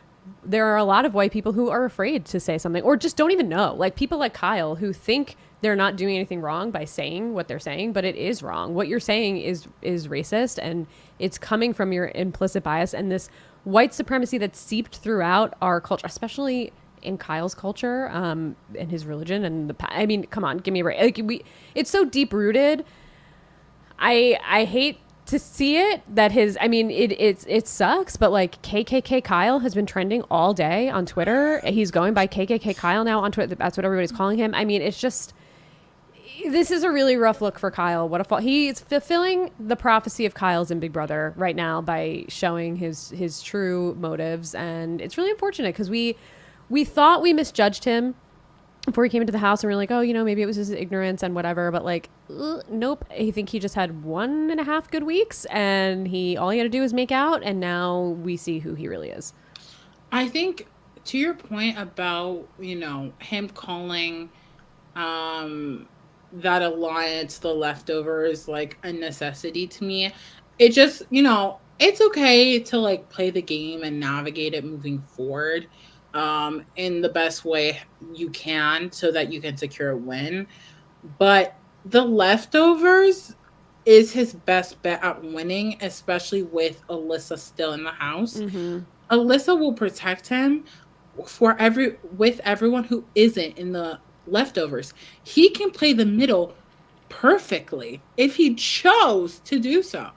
there are a lot of white people who are afraid to say something or just don't even know. Like people like Kyle who think they're not doing anything wrong by saying what they're saying, but it is wrong. What you're saying is racist, and it's coming from your implicit bias and this white supremacy that's seeped throughout our culture, especially in Kyle's culture, and his religion and come on, give me a break. Like it's so deep rooted. I hate to see it that it sucks, but like KKK Kyle has been trending all day on Twitter. He's going by KKK Kyle now on Twitter. That's what everybody's calling him. It's just, this is a really rough look for Kyle. What a fall. He's fulfilling the prophecy of Kyle's in Big Brother right now by showing his true motives. And it's really unfortunate because we thought we misjudged him before he came into the house, and we were like, oh, maybe it was his ignorance and whatever. But like, nope. I think he just had 1.5 good weeks, and all he had to do was make out, and now we see who he really is. I think to your point about, him calling that alliance, the leftovers, like a necessity to me, it just, it's okay to like play the game and navigate it moving forward in the best way you can so that you can secure a win. But the leftovers is his best bet at winning, especially with Alyssa still in the house. Alyssa will protect him for with everyone who isn't in the leftovers. He can play the middle perfectly if he chose to do so.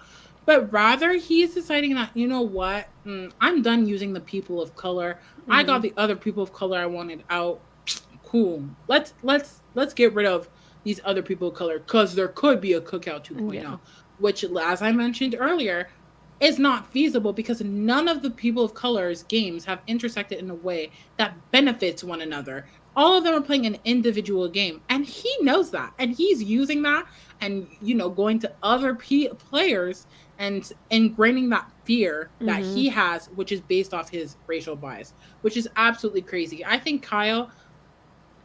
But rather, he's deciding that, you know what? I'm done using the people of color. I Hmm. got the other people of color I wanted out. Cool. Let's get rid of these other people of color because there could be a cookout Yeah. 2.0, which, as I mentioned earlier, is not feasible because none of the people of color's games have intersected in a way that benefits one another. All of them are playing an individual game, and he knows that, and he's using that, and going to other players and ingraining that fear that Hmm. he has, which is based off his racial bias, which is absolutely crazy. I think Kyle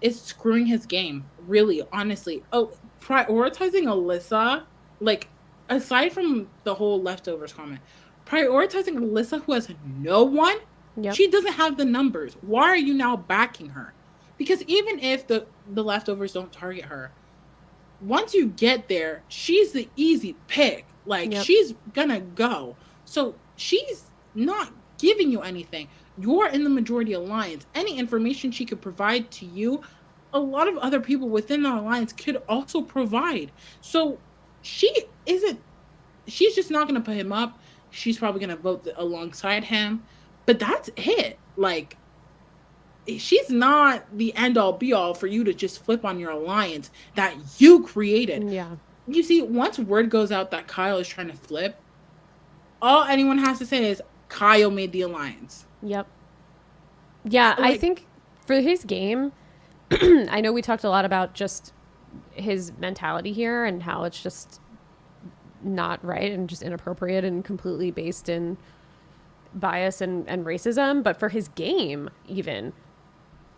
is screwing his game, really, honestly. Oh, prioritizing Alyssa, like, aside from the whole leftovers comment, prioritizing Alyssa, who has no one, Yep. she doesn't have the numbers. Why are you now backing her? Because even if the leftovers don't target her, once you get there, she's the easy pick. Like, Yep. she's gonna go. So she's not giving you anything. You're in the majority alliance. Any information she could provide to you, a lot of other people within the alliance could also provide. So she isn't, she's just not gonna put him up. She's probably gonna vote alongside him. But that's it. Like, she's not the end all be all for you to just flip on your alliance that you created. Yeah. You see, once word goes out that Kyle is trying to flip, all anyone has to say is Kyle made the alliance. Yep. Yeah, I Like, think for his game, I know we talked a lot about just his mentality here and how it's just not right and just inappropriate and completely based in bias and racism. But for his game, even,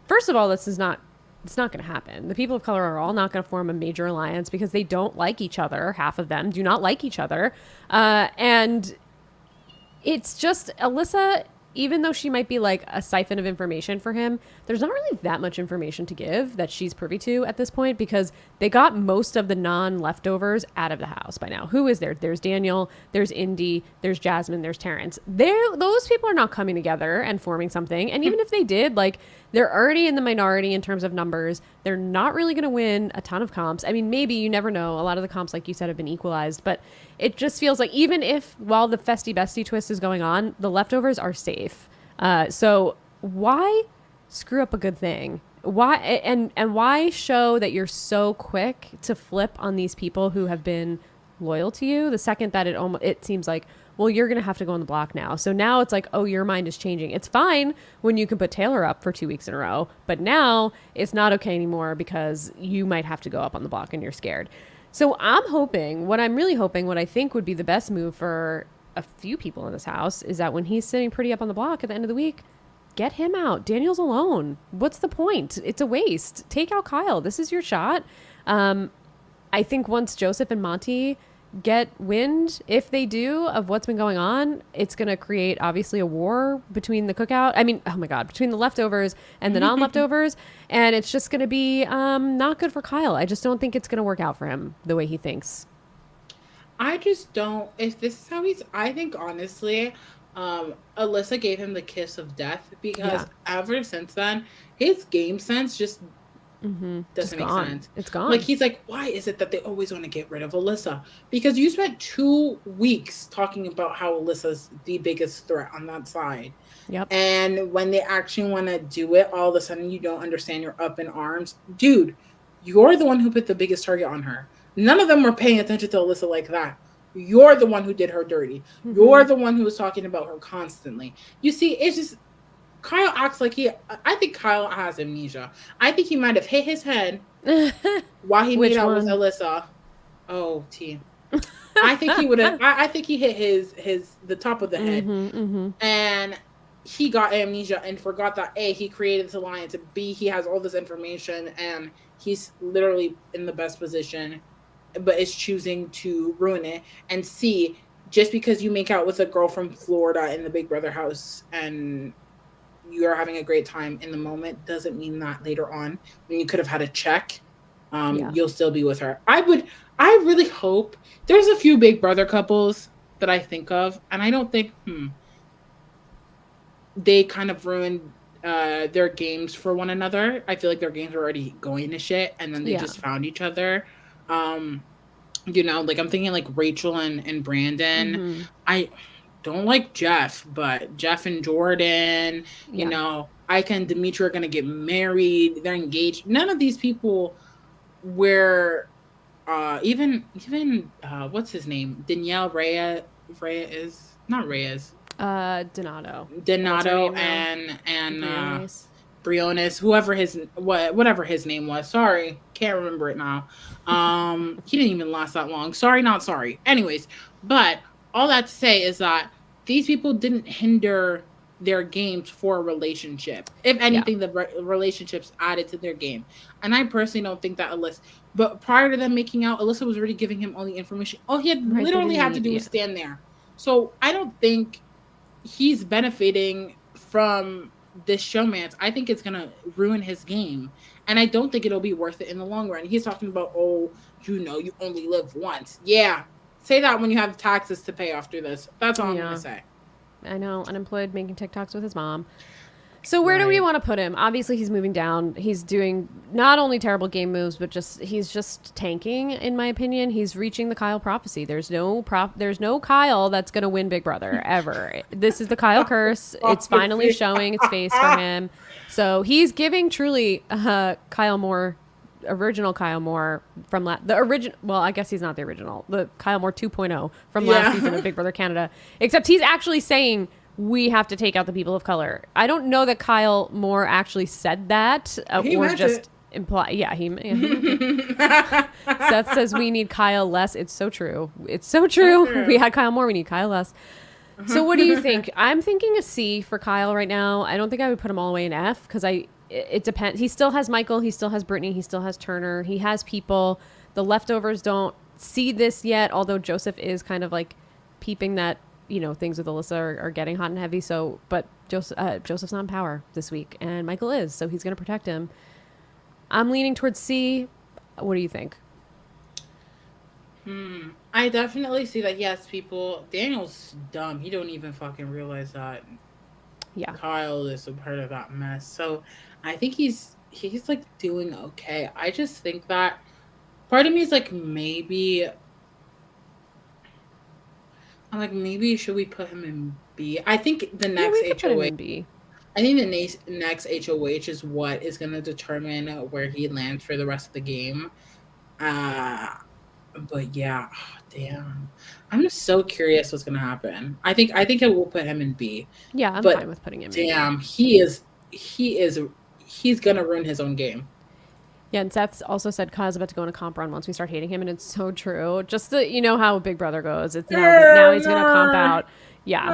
first of all, this is not. It's not going to happen. The people of color are all not going to form a major alliance because they don't like each other. Half of them do not like each other. And it's just Alyssa, even though she might be like a siphon of information for him, there's not really that much information to give that she's privy to at this point because they got most of the non leftovers out of the house by now. Who is there? There's Daniel, there's Indy, there's Jasmine, there's Terrence. Those people are not coming together and forming something. And even if they did, like, they're already in the minority in terms of numbers. They're not really going to win a ton of comps. I mean, maybe, you never know. A lot of the comps, like you said, have been equalized, but it just feels like even if while the festy bestie twist is going on, the leftovers are safe. So why screw up a good thing? Why and why show that you're so quick to flip on these people who have been loyal to you the second that it seems like, well, you're going to have to go on the block now. So now it's like, oh, your mind is changing. It's fine when you can put Taylor up for 2 weeks in a row, but now it's not okay anymore because you might have to go up on the block and you're scared. So I'm really hoping, what I think would be the best move for a few people in this house is that when he's sitting pretty up on the block at the end of the week, get him out. Daniel's alone. What's the point? It's a waste. Take out Kyle. This is your shot. I think once Joseph and Monty get wind, if they do, of what's been going on, it's going to create obviously a war between the cookout. I mean, oh my God, between the leftovers and the non-leftovers. And it's just going to be not good for Kyle. I just don't think it's going to work out for him the way he thinks. I just don't. If this is how he's, I think honestly, Alyssa gave him the kiss of death because Yeah. ever since then, his game sense just Just doesn't make gone. sense. It's Like, gone. he's like, why is it that they always want to get rid of Alyssa? Because you spent 2 weeks talking about how Alyssa's the biggest threat on that side. Yep. And when they actually want to do it, all of a sudden you don't understand, you're up in arms. Dude, you're the one who put the biggest target on her. None of them were paying attention to Alyssa like that. You're the one who did her dirty. Mm-hmm. You're the one who was talking about her constantly. You see, it's just Kyle acts like I think Kyle has amnesia. I think he might have hit his head while he made Which out with one? Alyssa. Oh, T. I think he would have. I think he hit his the top of the head, Mm-hmm. Mm-hmm. and he got amnesia and forgot that A, he created this alliance, and B, he has all this information, and he's literally in the best position, but is choosing to ruin it. And C, just because you make out with a girl from Florida in the Big Brother house and you're having a great time in the moment doesn't mean that later on, when you could have had a check, Yeah. you'll still be with her. I really hope, there's a few Big Brother couples that I think of, and I don't think, they kind of ruined their games for one another. I feel like their games were already going to shit, and then they Yeah. just found each other. Um, like I'm thinking like Rachel and Brandon. Mm-hmm. I don't like Jeff, but Jeff and Jordan, Yeah. Ike and Dimitri are gonna get married. They're engaged. None of these people were even what's his name? Danielle Reyes, not Reyes. Donato. What's her Donato name now? and Briones. Briones, whatever his name was. Sorry, can't remember it now. He didn't even last that long. Sorry, not sorry. Anyways, but all that to say is that these people didn't hinder their games for a relationship. If Yeah. anything, the relationships added to their game. And I personally don't think that Alyssa. But prior to them making out, Alyssa was already giving him all the information. All he had Right. They literally didn't had to need. do Yeah. was stand there. So I don't think he's benefiting from this showmance. I think it's gonna ruin his game, and I don't think it'll be worth it in the long run. He's talking about, oh, you only live once. Yeah, say that when you have taxes to pay after this. That's all I'm gonna Yeah. say. I know. Unemployed, making TikToks with his mom. So where do we Right. want to put him? Obviously, he's moving down. He's doing not only terrible game moves, but he's just tanking. In my opinion, he's reaching the Kyle prophecy. There's no Kyle that's gonna win Big Brother ever. This is the Kyle curse. It's finally showing its face for him. So he's giving truly Kyle Moore, original Kyle Moore from the original. Well, I guess he's not the original. The Kyle Moore 2.0 from last season of Big Brother Canada. Except he's actually saying, we have to take out the people of color. I don't know that Kyle Moore actually said that, He or meant just it. imply. Yeah, he meant it. Seth says we need Kyle less. It's so true. It's so true. We had Kyle Moore. We need Kyle less. So what do you think? I'm thinking a C for Kyle right now. I don't think I would put him all the way in F because it depends. He still has Michael. He still has Brittany. He still has Turner. He has people. The leftovers don't see this yet, although Joseph is kind of like peeping that things with Alyssa are getting hot and heavy. So, but Joseph's not in power this week, and Michael is, so he's going to protect him. I'm leaning towards C. What do you think? I definitely see that. Yes, people. Daniel's dumb. He don't even fucking realize that Yeah. Kyle is a part of that mess. So I think he's like doing okay. I just think that part of me is like maybe I'm like maybe should we put him in B? I think the Yeah, next we could put him HOH. in B. I think the next HOH is what is going to determine where he lands for the rest of the game. Uh but yeah, damn. I'm just so curious what's going to happen. I think it will put him in B. Yeah, I'm fine But with putting him in B. damn, he's going to ruin his own game. Yeah, and Seth also said Kyle's about to go on a comp run once we start hating him, and it's so true. Just the how Big Brother goes. It's now he's gonna comp out. Yeah.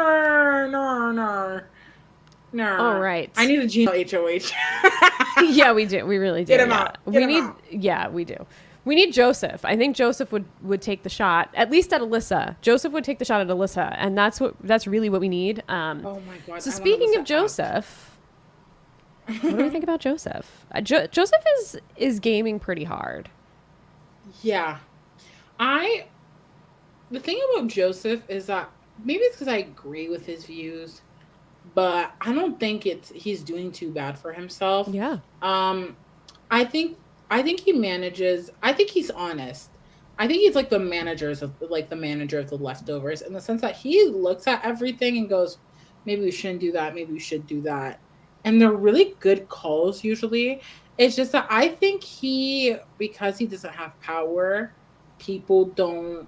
No. All right. I need a Gino HOH. Yeah, we do. We really do. Get him yeah. out. Get We him need. out. Yeah, we do. We need Joseph. I think Joseph would take the shot, at least at Alyssa. Joseph would take the shot at Alyssa, and that's really what we need. Oh my god. So I want speaking Alyssa of Joseph, what do we think about Joseph? Joseph is gaming pretty hard. Yeah. I The thing about Joseph is that maybe it's because I agree with his views, but I don't think he's doing too bad for himself. Yeah. Um, I think he manages. I think he's honest. I think he's like the manager of the leftovers in the sense that he looks at everything and goes, maybe we shouldn't do that. Maybe we should do that. And they're really good calls usually. It's just that I think because he doesn't have power, people don't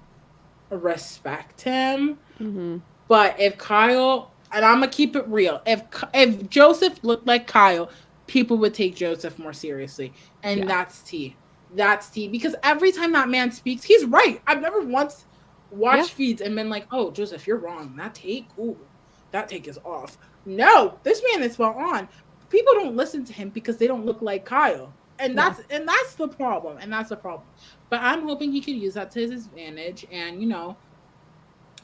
respect him. Mm-hmm. But if Kyle, and I'm gonna keep it real, if Joseph looked like Kyle, people would take Joseph more seriously, and Yeah. that's T. That's T. Because every time that man speaks, he's right. I've never once watched feeds and been like, "Oh, Joseph, you're wrong. That take, ooh, that take is off." No, this man is spot on. People don't listen to him because they don't look like Kyle, and Yeah. that's the problem. And that's the problem. But I'm hoping he could use that to his advantage, and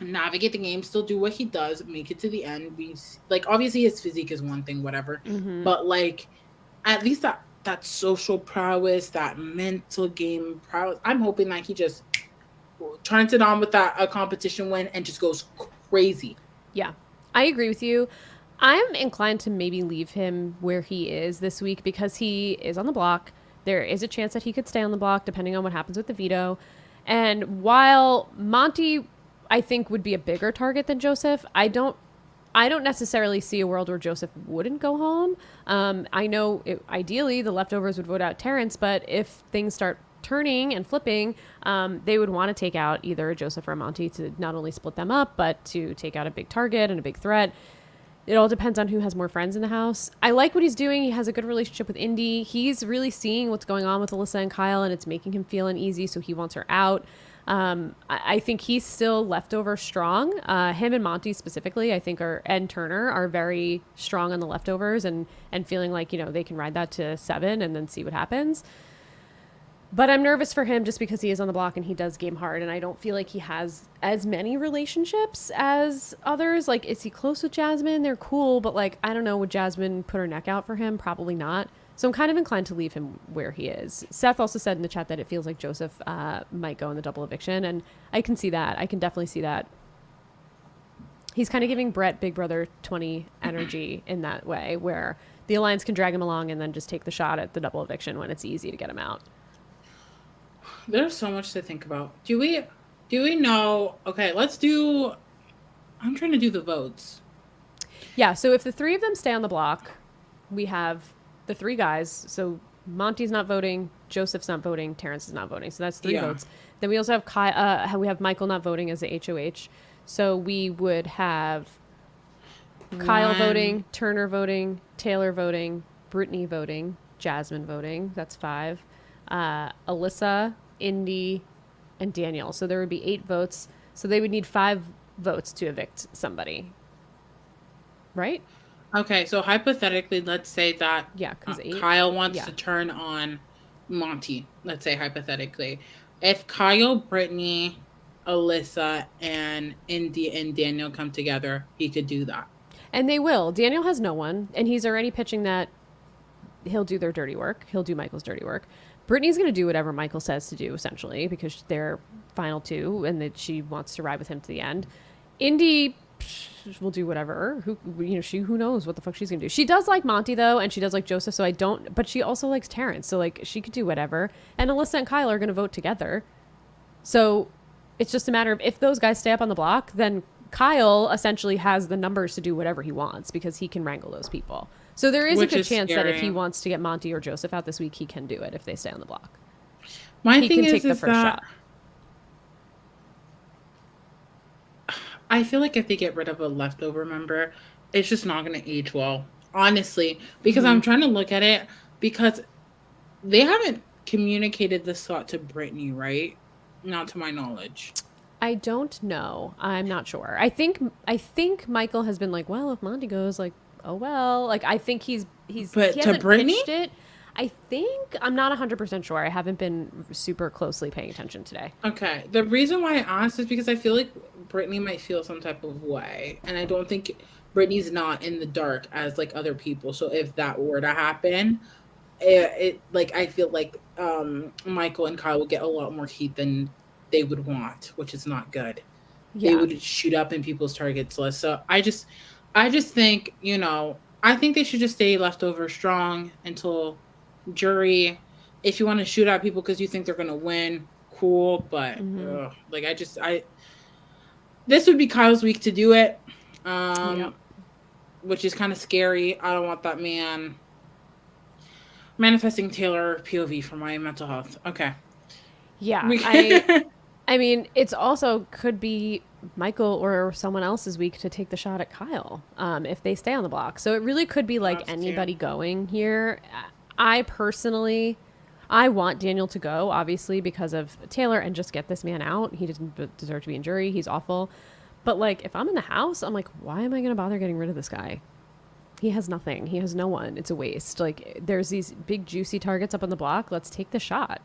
navigate the game, still do what he does, make it to the end. Be like, obviously his physique is one thing, whatever, Mm-hmm. but like at least that social prowess, that mental game prowess. I'm hoping that he just turns it on with that a competition win and just goes crazy. Yeah, I agree with you. I'm inclined to maybe leave him where he is this week because he is on the block. There is a chance that he could stay on the block depending on what happens with the veto. And while Monty, I think, would be a bigger target than Joseph, I don't necessarily see a world where Joseph wouldn't go home. I know ideally the leftovers would vote out Terrence, but if things start turning and flipping, they would want to take out either Joseph or Monty to not only split them up, but to take out a big target and a big threat. It all depends on who has more friends in the house. I like what he's doing. He has a good relationship with Indy. He's really seeing what's going on with Alyssa and Kyle, and it's making him feel uneasy, so he wants her out. I think he's still leftover strong. Him and Monty specifically, I think, and Turner are very strong on the leftovers and feeling like, they can ride that to 7 and then see what happens. But I'm nervous for him just because he is on the block and he does game hard. And I don't feel like he has as many relationships as others. Like, is he close with Jasmine? They're cool. But, like, I don't know. Would Jasmine put her neck out for him? Probably not. So I'm kind of inclined to leave him where he is. Seth also said in the chat that it feels like Joseph might go in the double eviction. And I can see that. I can definitely see that. He's kind of giving Brett Big Brother 20 energy in that way, where the Alliance can drag him along and then just take the shot at the double eviction when it's easy to get him out. There's so much to think about. Do we know? Okay, I'm trying to do the votes. Yeah, so if the 3 of them stay on the block, we have the 3 guys. So Monty's not voting, Joseph's not voting, Terrence is not voting. So that's 3 votes. Then we also have we have Michael not voting as the HOH. So we would have Kyle voting, Turner voting, Taylor voting, Brittany voting, Jasmine voting. That's 5. Alyssa, Indy, and Daniel. So there would be 8 votes. So they would need 5 votes to evict somebody. Right? Okay, so hypothetically, let's say that Kyle wants to turn on Monty. Let's say hypothetically. If Kyle, Brittany, Alyssa, and Indy and Daniel come together, he could do that. And they will. Daniel has no one, and he's already pitching that he'll do their dirty work. He'll do Michael's dirty work. Brittany's going to do whatever Michael says to do, essentially, because they're final 2, and that she wants to ride with him to the end. Indy will do whatever. Who knows what the fuck she's going to do. She does like Monty, though, and she does like Joseph, but she also likes Terrence, so, like, she could do whatever. And Alyssa and Kyle are going to vote together. So it's just a matter of if those guys stay up on the block, then Kyle essentially has the numbers to do whatever he wants because he can wrangle those people. So there is a good chance that if he wants to get Monty or Joseph out this week, he can do it if they stay on the block. My thing is the first shot. I feel like if they get rid of a leftover member, it's just not going to age well, honestly, because I'm trying to look at it because they haven't communicated this thought to Brittany, right? Not to my knowledge. I don't know. I'm not sure. I think Michael has been like, well, if Monty goes, like, oh well. Like, I think he hasn't pitched it. I think I'm not 100% sure. I haven't been super closely paying attention today. Okay. The reason why I asked is because I feel like Brittany might feel some type of way, and I don't think Brittany's not in the dark as like other people. So if that were to happen, it like I feel like Michael and Kyle would get a lot more heat than they would want, which is not good. Yeah. They would shoot up in people's targets list. So I just think, I think they should just stay leftover strong until jury. If you want to shoot at people because you think they're going to win, cool. But this would be Kyle's week to do it, which is kind of scary. I don't want that man manifesting Taylor POV for my mental health. Okay. Yeah. I mean, it's also could be Michael or someone else's week to take the shot at Kyle if they stay on the block. So it really could be like anybody going here. I personally, I want Daniel to go, obviously, because of Taylor and just get this man out. He doesn't deserve to be in jury. He's awful. But, like, if I'm in the house, I'm like, why am I going to bother getting rid of this guy? He has nothing. He has no one. It's a waste. Like, there's these big, juicy targets up on the block. Let's take the shot.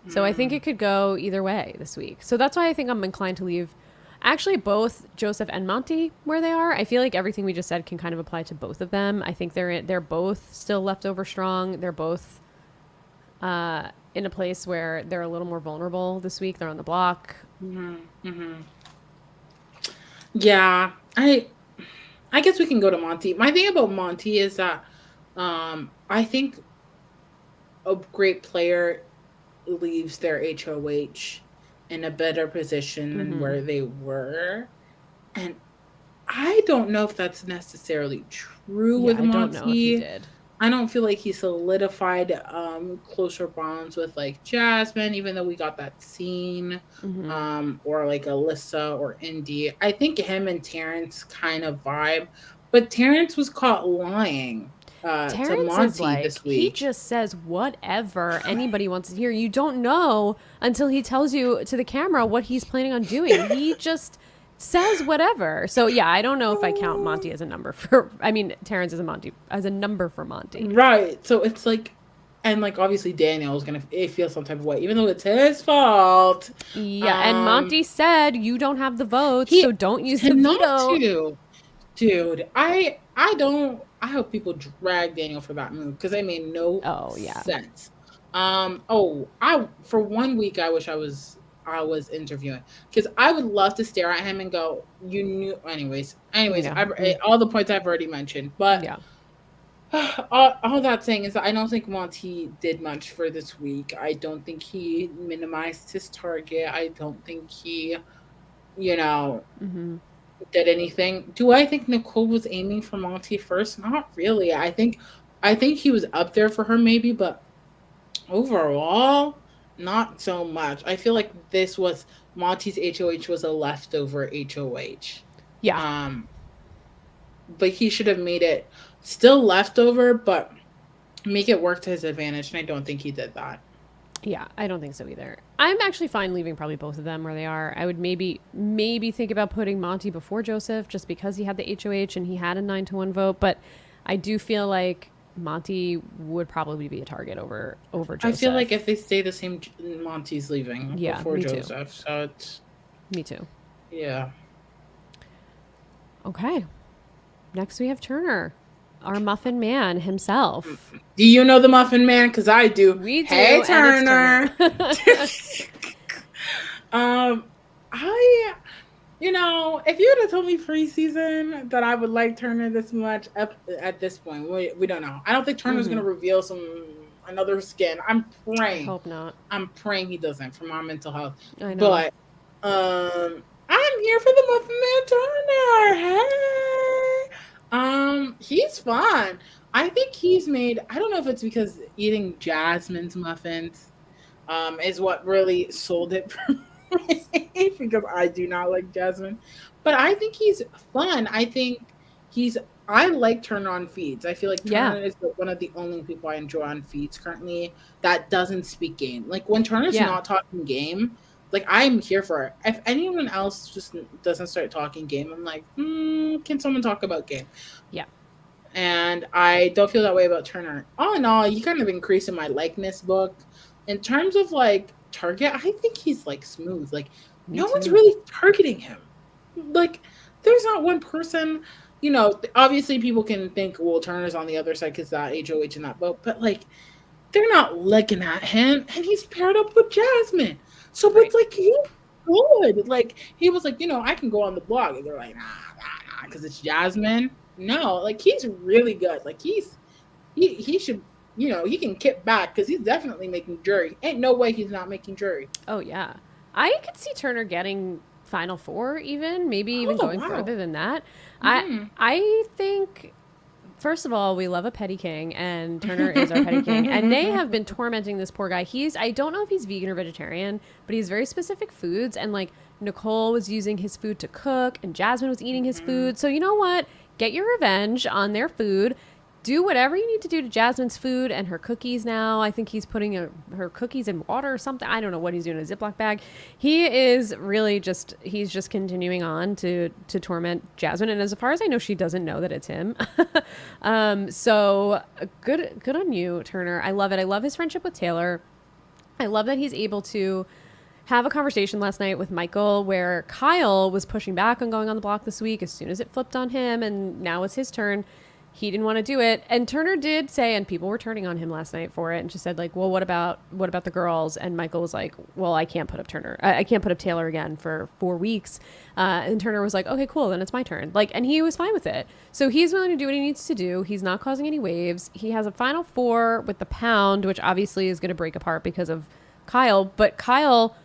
So I think it could go either way this week. So that's why I think I'm inclined to leave actually both Joseph and Monty where they are. I feel like everything we just said can kind of apply to both of them. I think they're both still leftover strong. They're both in a place where they're a little more vulnerable this week. They're on the block. Yeah, I guess we can go to Monty. My thing about Monty is that I think a great player leaves their HOH in a better position than Mm-hmm. where they were. And I don't know if that's necessarily true Yeah, with I don't know if he Monty. did. I don't feel like he solidified closer bonds with like Jasmine, even though we got that scene, Mm-hmm. or like Alyssa or Indy. I think him and Terrence kind of vibe, but Terrence was caught lying to Terrence is Monty like, this he week. just says whatever anybody wants to hear. You don't know until he tells you to the camera what he's planning on doing. He just says whatever. So yeah, I don't know if I count Monty as a number for, I mean, Terrence as a Monty, as a number for Monty. Right. So it's like, and like obviously Daniel is gonna feel some type of way, even though it's his fault. Yeah, and Um, Monty said you don't have the votes, he so don't use the him not veto. to, dude. I don't. I hope people drag Daniel for that move because it made no Oh yeah. sense. Oh, I for 1 week I wish I was interviewing because I would love to stare at him and go, "You knew." Anyways, Yeah. all the points I've already mentioned, but Yeah. all that saying is that I don't think Monty did much for this week. I don't think he minimized his target. I don't think he, you know, Mm-hmm. did anything. Do I think Nicole was aiming for Monty first? Not really. I think he was up there for her maybe, but overall, not so much. I feel like this was Monty's HOH was a leftover HOH. Yeah. Um, but he should have made it still leftover, but make it work to his advantage, and I don't think he did that. Yeah, I don't think so either. I'm actually fine leaving probably both of them where they are. I would maybe think about putting Monty before Joseph just because he had the HOH and he had a 9-1 vote, but I do feel like Monty would probably be a target over I feel like if Joseph. they stay the same, Monty's leaving Yeah, before me too. Joseph. So it's Me too. yeah. Okay. Next we have Turner, our muffin man himself. Do you know the Muffin Man? Because I do. We Hey do, and it's Turner. Turner. um, I if you would have told me preseason that I would like Turner this much at this point, we don't know. I don't think Turner's Mm-hmm. gonna reveal another skin. I'm I praying. hope not. I'm praying he doesn't for my mental health. I know. But I'm here for the Muffin Man Turner. Hey. He's fun. I think he's made I don't know if it's because eating Jasmine's muffins is what really sold it for me because I do not like Jasmine. But I think he's fun. He's I like Turner on feeds. I feel like Yeah. Turner is one of the only people I enjoy on feeds currently that doesn't speak game. Like when Turner's Yeah. not talking game, like I'm here for it. If anyone else just doesn't start talking game, I'm like, can someone talk about game? Yeah. And I don't feel that way about Turner. All in all, he kind of increased in my likeness book. In terms of like target, I think he's like smooth. Like Me no one's too. really targeting him. Like there's not one person. Obviously people can think, well, Turner's on the other side because that HOH in that boat, but like they're not looking at him, and he's paired up with Jasmine. So Right. it's like he's good. Like he was like, I can go on the blog, and they're like, nah, because it's Jasmine. No, like he's really good. Like he should, he can kick back because he's definitely making jury. Ain't no way he's not making jury. Oh yeah. I could see Turner getting Final Four even, maybe even Oh going wow. further than that. I Hmm. I think first of all, we love a petty king, and Turner is our petty king. And they have been tormenting this poor guy. I don't know if he's vegan or vegetarian, but he's very specific foods. And like Nicole was using his food to cook, and Jasmine was eating his food. So you know what? Get your revenge on their food. Do whatever you need to do to Jasmine's food and her cookies now. I think he's putting her cookies in water or something. I don't know what he's doing in a Ziploc bag. He is really he's just continuing on to torment Jasmine. And as far as I know, she doesn't know that it's him. So good on you, Turner. I love it. I love his friendship with Taylor. I love that he's able to have a conversation last night with Michael where Kyle was pushing back on going on the block this week as soon as it flipped on him and now it's his turn. he didn't want to do it. And Turner did say, and people were turning on him last night for it, and just said like, well, what about the girls? And Michael was like, well, I can't put up I can't put up Taylor again for 4 weeks. And Turner was like, okay, cool, then it's my turn. Like, and he was fine with it. So he's willing to do what he needs to do. He's not causing any waves. He has a final 4 with the Pound, which obviously is going to break apart because of Kyle. But Kyle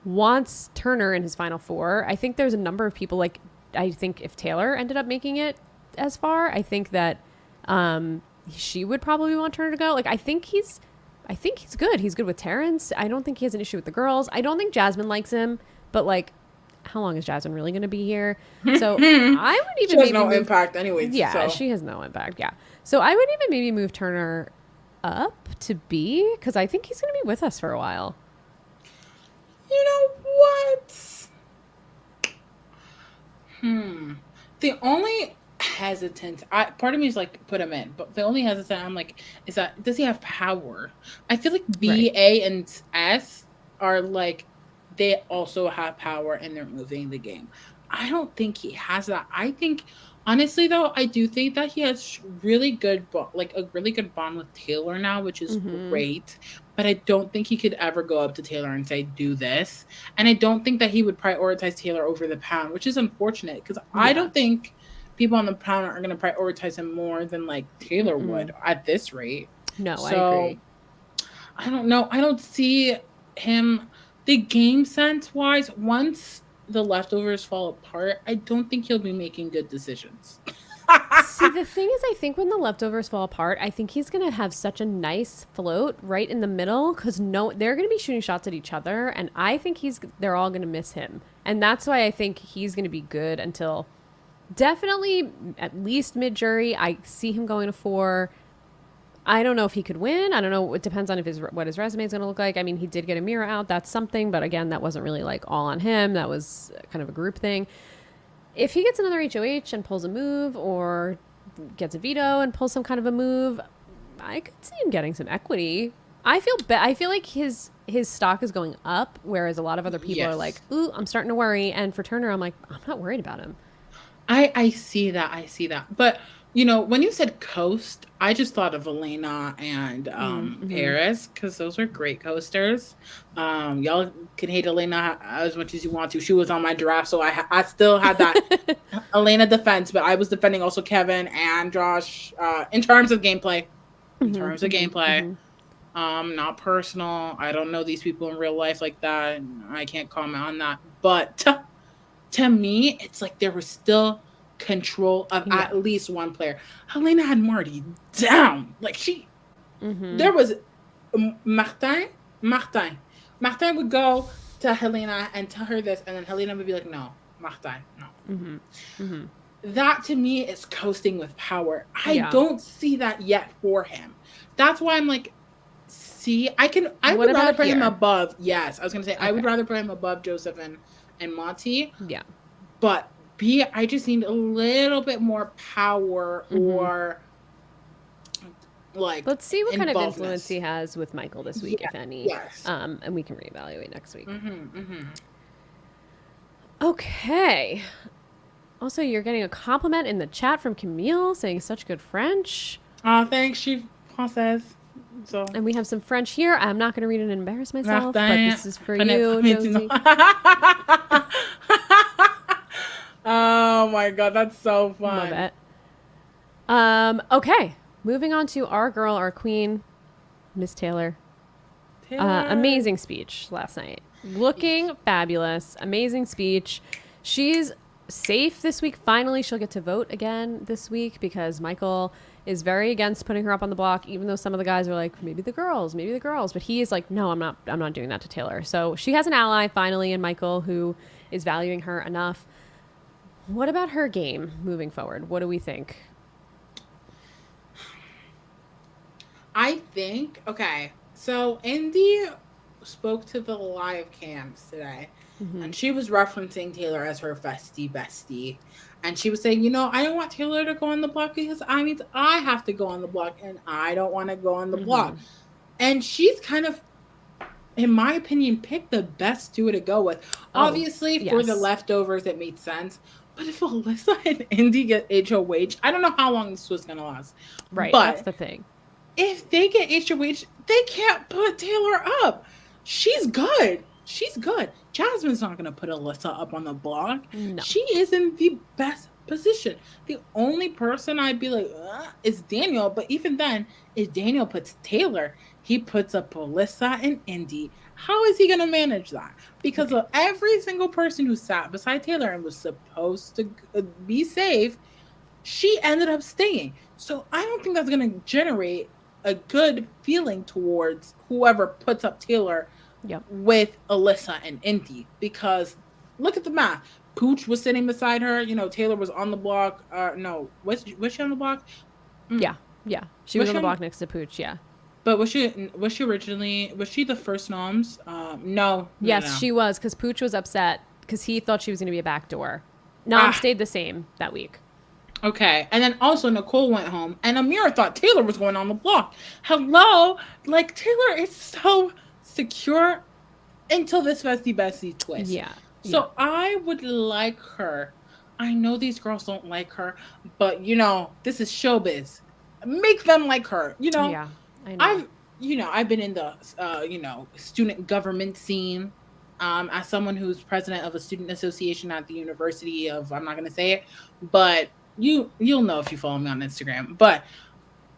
wants Turner in his final 4. I think there's a number of people, like, I think if Taylor ended up making it as far, I think that she would probably want Turner to go. Like, I think he's good. He's good with Terrence. I don't think he has an issue with the girls. I don't think Jasmine likes him, but like, how long is Jasmine really going to be here? So I would even she has no impact anyway. Yeah, so. She has no impact. Yeah. So I would even maybe move Turner up to B, because I think he's going to be with us for a while. You know what? The only hesitant, part of me is like, put him in, but the only hesitant I'm like is that, does he have power? I feel like B, right. A, and S are like, they also have power and they're moving the game. I don't think he has that. I think, honestly though, I do think that he has really good, like a really good bond with Taylor now, which is great. But I don't think he could ever go up to Taylor and say, do this. And I don't think that he would prioritize Taylor over the Pound, which is unfortunate, because I don't think people on the Pound are going to prioritize him more than like Taylor would at this rate. No, so, I agree. I don't know. I don't see him, the game sense wise, once the leftovers fall apart, I don't think he'll be making good decisions. See, the thing is, I think when the leftovers fall apart, I think he's going to have such a nice float right in the middle, because they're going to be shooting shots at each other, and I think they're all going to miss him. And that's why I think he's going to be good until definitely at least mid-jury. I see him going to 4. I don't know if he could win. I don't know. It depends on what his resume is going to look like. I mean, he did get a mirror out. That's something. But again, that wasn't really like all on him. That was kind of a group thing. If he gets another HOH and pulls a move, or gets a veto and pulls some kind of a move, I could see him getting some equity. I feel like his stock is going up, whereas a lot of other people are like, ooh, I'm starting to worry. And for Turner, I'm like, I'm not worried about him. I see that. But, you know, when you said coast, I just thought of Elena and Paris, because those are great coasters. Y'all can hate Elena as much as you want to. She was on my draft, so I still had that Elena defense, but I was defending also Kevin and Josh in terms of gameplay. Not personal. I don't know these people in real life like that. I can't comment on that. But to me, it's like there was still control of at least one player. Helena had Marty down. Like there was Martin would go to Helena and tell her this, and then Helena would be like, no, Martin, no. That to me is coasting with power. I don't see that yet for him. That's why I'm like, I would rather put him above. Yes, I was gonna say I would rather put him above Joseph and Monty. Yeah. But B, I just need a little bit more power, or like, let's see what kind of influence he has with Michael this week, if any. Yes. And we can reevaluate next week. Okay. Also, you're getting a compliment in the chat from Camille saying such good French. Oh, thanks. She says. So. And we have some French here. I'm not going to read it and embarrass myself, but this is for you, Josi. Oh my god, that's so fun. Love it. Okay, moving on to our girl, our queen, Miss Taylor. Amazing speech last night. Looking fabulous. Amazing speech. She's safe this week. Finally, she'll get to vote again this week, because Michael is very against putting her up on the block, even though some of the guys are like, maybe the girls. But he is like, no, I'm not doing that to Taylor. So she has an ally finally in Michael, who is valuing her enough. What about her game moving forward? What do we think? I think, okay, so Indy spoke to the live cams today, and she was referencing Taylor as her bestie. And she was saying, you know, I don't want Taylor to go on the block because I have to go on the block, and I don't want to go on the block. And she's kind of, in my opinion, picked the best duo to go with. Obviously, for the leftovers, it made sense. But if Alyssa and Indy get HOH, I don't know how long this was gonna last. Right. That's But the thing. if they get HOH, they can't put Taylor up. She's good. She's good. Jasmine's not going to put Alyssa up on the block. No. She is in the best position. The only person I'd be like, is Daniel. But even then, if Daniel puts Taylr, he puts up Alyssa and Indy. How is he going to manage that? Because of every single person who sat beside Taylor and was supposed to be safe, she ended up staying. So I don't think that's going to generate a good feeling towards whoever puts up Taylr with Alyssa and Indy, because look at the math. Pooch was sitting beside her. You know, Taylor was on the block. No, was she on the block? Yeah. She was on the block next to Pooch. Yeah. But was she the first noms? No. Yes, she was, because Pooch was upset because he thought she was going to be a backdoor. Nom stayed the same that week. Okay. And then also Nicole went home and Amira thought Taylor was going on the block. Hello? Like, Taylor is so secure until this bestie twist. Yeah. So I would like her. I know these girls don't like her, but you know, this is showbiz. Make them like her. You know? Yeah. I know. I've been in the student government scene. As someone who's president of a student association at the University of, I'm not gonna say it, but you'll know if you follow me on Instagram. But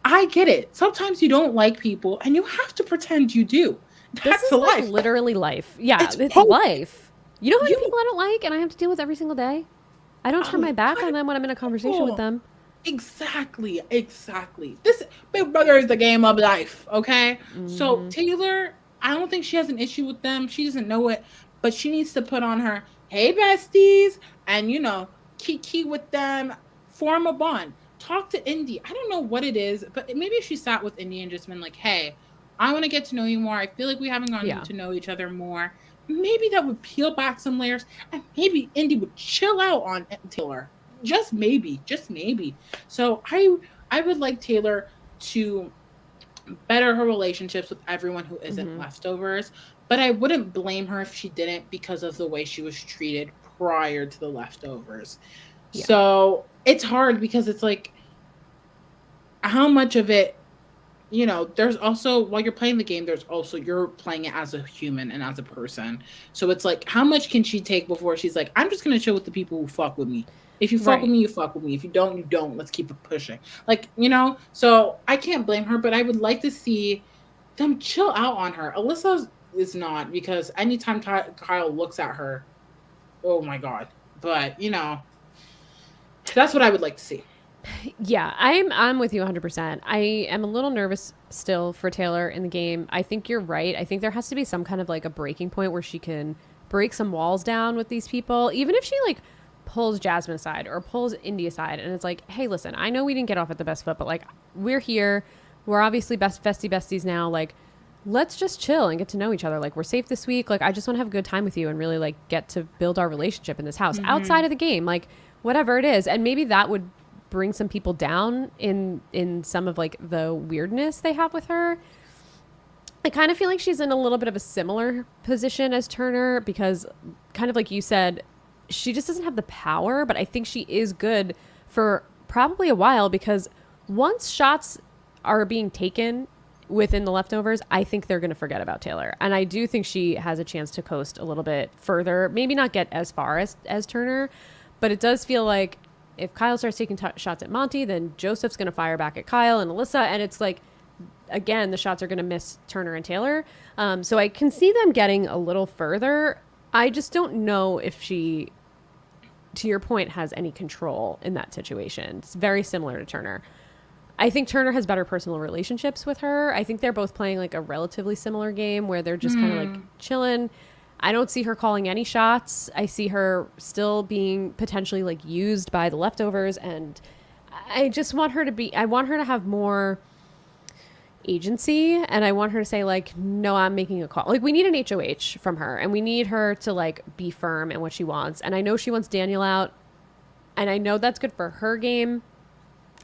I get it. Sometimes you don't like people and you have to pretend you do. That's life. Like literally life. Yeah, it's life. You know how many people I don't like and I have to deal with every single day? I don't turn my back on them when I'm in a conversation with them. Exactly. This Big Brother is the game of life, okay? Mm-hmm. So Taylr, I don't think she has an issue with them. She doesn't know it, but she needs to put on her, hey besties, and kiki with them, form a bond. Talk to Indy. I don't know what it is, but maybe if she sat with Indy and just been like, hey, I want to get to know you more. I feel like we haven't gotten to know each other more. Maybe that would peel back some layers, and maybe Indy would chill out on Taylr. Just maybe. So I would like Taylr to better her relationships with everyone who isn't leftovers, but I wouldn't blame her if she didn't, because of the way she was treated prior to the leftovers. Yeah. So it's hard, because it's like, how much of it, there's also, while you're playing the game, there's also, you're playing it as a human and as a person. So it's like, how much can she take before she's like, I'm just going to chill with the people who fuck with me. If you fuck with me, you fuck with me. If you don't, you don't. Let's keep it pushing. Like, so I can't blame her, but I would like to see them chill out on her. Alyssa is not, because anytime Kyle looks at her, oh my God. But, that's what I would like to see. Yeah, I'm with you 100%. I am a little nervous still for Taylr in the game. I think you're right. I think there has to be some kind of like a breaking point where she can break some walls down with these people, even if she like pulls Jasmine aside or pulls Indy aside, and it's like, hey, listen, I know we didn't get off at the best foot, but like, we're here, we're obviously besties now, like, let's just chill and get to know each other. Like, we're safe this week, like, I just want to have a good time with you and really like get to build our relationship in this house outside of the game, like whatever it is. And maybe that would bring some people down in some of like the weirdness they have with her. I kind of feel like she's in a little bit of a similar position as Turner, because kind of like you said, she just doesn't have the power, but I think she is good for probably a while, because once shots are being taken within the leftovers, I think they're going to forget about Taylr. And I do think she has a chance to coast a little bit further, maybe not get as far as Turner, but it does feel like if Kyle starts taking shots at Monty, then Joseph's going to fire back at Kyle and Alyssa. And it's like, again, the shots are going to miss Turner and Taylr. So I can see them getting a little further. I just don't know if she, to your point, has any control in that situation. It's very similar to Turner. I think Turner has better personal relationships with her. I think they're both playing like a relatively similar game where they're just kind of like chilling. I don't see her calling any shots. I see her still being potentially like used by the leftovers, and I just want her to have more agency, and I want her to say like, no, I'm making a call. Like, we need an HOH from her, and we need her to like be firm in what she wants. And I know she wants Daniel out, and I know that's good for her game,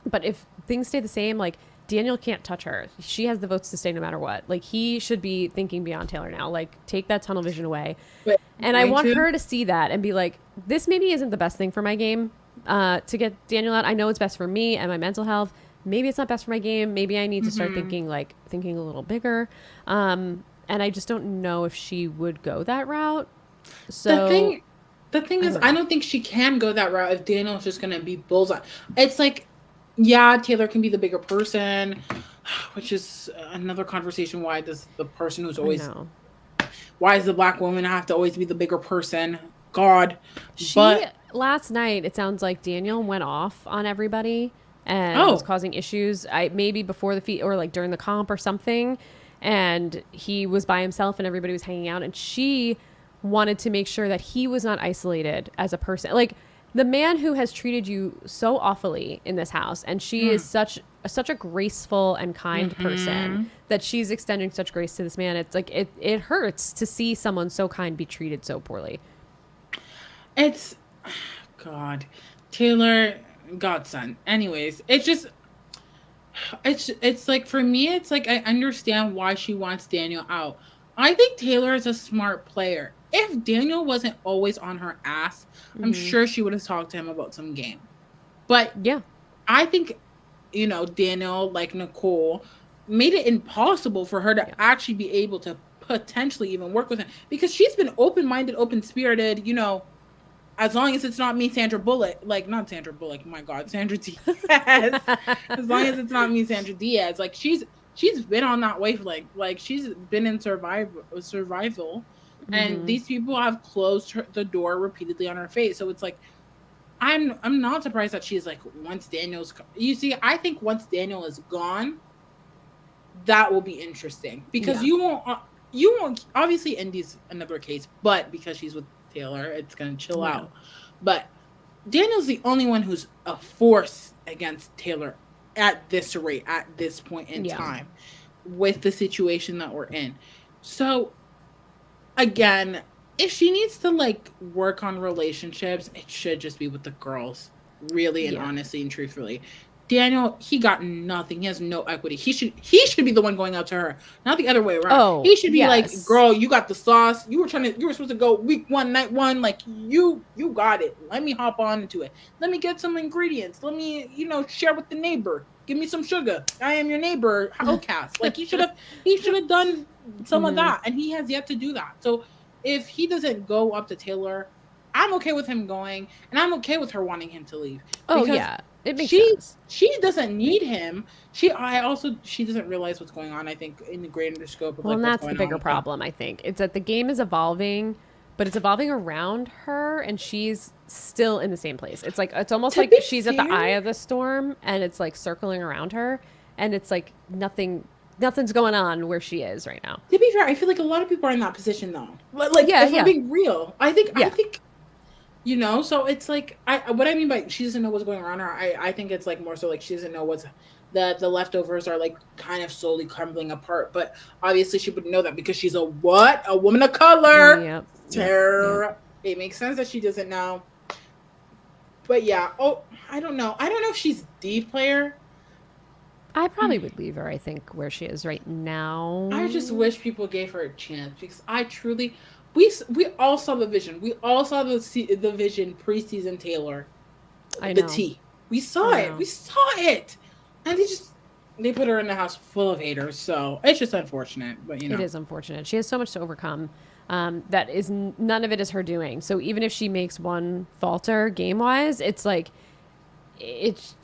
but if things stay the same, like, Daniel can't touch her. She has the votes to stay no matter what. Like, he should be thinking beyond Taylor now. Like, take that tunnel vision away. But And I want her to see that and be like, this maybe isn't the best thing for my game to get Daniel out. I know it's best for me and my mental health. Maybe it's not best for my game. Maybe I need to start thinking a little bigger. And I just don't know if she would go that route. So the thing is, I don't think she can go that route if Daniel's just going to be bullseye. It's like, yeah, Taylor can be the bigger person, which is another conversation. Why does the person who's always, why does the black woman have to always be the bigger person? God. Last night, it sounds like Daniel went off on everybody and was causing issues. Maybe before the feat or like during the comp or something. And he was by himself and everybody was hanging out. And she wanted to make sure that he was not isolated as a person. Like, the man who has treated you so awfully in this house, and she is such a graceful and kind person that she's extending such grace to this man. It's like, it hurts to see someone so kind be treated so poorly. It's, God, Taylor, godson. Anyways, it's like, for me, it's like, I understand why she wants Daniel out. I think Taylor is a smart player. If Daniel wasn't always on her ass, I'm sure she would have talked to him about some game. But yeah, I think, Daniel, like Nicole, made it impossible for her to actually be able to potentially even work with him, because she's been open-minded, open-spirited, as long as it's not me, Sandra Bullock, not Sandra Bullock, my God, Sandra Diaz. As long as it's not me, Sandra Diaz, like she's been on that wavelength, like she's been in survival. And these people have closed the door repeatedly on her face. So it's like, I'm not surprised that she's like, once Daniel's, I think once Daniel is gone, that will be interesting, because you won't, obviously Indy's another case, but because she's with Taylor, it's going to chill out. But Daniel's the only one who's a force against Taylor at this rate, at this point in time, with the situation that we're in. So, again, if she needs to work on relationships, it should just be with the girls, really and honestly and truthfully. Daniel, he got nothing. He has no equity. He should be the one going out to her, not the other way around. He should be like, girl, you got the sauce. You were supposed to go week 1, night 1. Like, you got it. Let me hop on into it. Let me get some ingredients. Let me, share with the neighbor. Give me some sugar. I am your neighbor, outcast. Like, he should have done some of that, and he has yet to do that. So if he doesn't go up to Taylor, I'm okay with him going, and I'm okay with her wanting him to leave. It makes sense. She doesn't need him. She doesn't realize what's going on, I think, in the greater scope of and that's the bigger problem, I think. It's that the game is evolving, but it's evolving around her, and she's still in the same place. It's like, it's almost like she's at the eye of the storm, and it's like circling around her, and it's like nothing's going on where she is right now. To be fair, I feel like a lot of people are in that position, though. If we're being real, I think so it's like, what I mean by she doesn't know what's going on, or I think it's like more so like she doesn't know what's the leftovers are like kind of slowly crumbling apart. But obviously she would know that because she's a woman of color. Yep. It makes sense that she doesn't know. But I don't know if she's the player. I probably would leave her, I think, where she is right now. I just wish people gave her a chance, because I truly, we all saw the vision. We all saw the vision preseason Taylor. I know. The T. We saw it. We saw it. And they put her in a house full of haters. So it's just unfortunate. But It is unfortunate. She has so much to overcome. That is, none of it is her doing. So even if she makes one falter game-wise, it's like, it's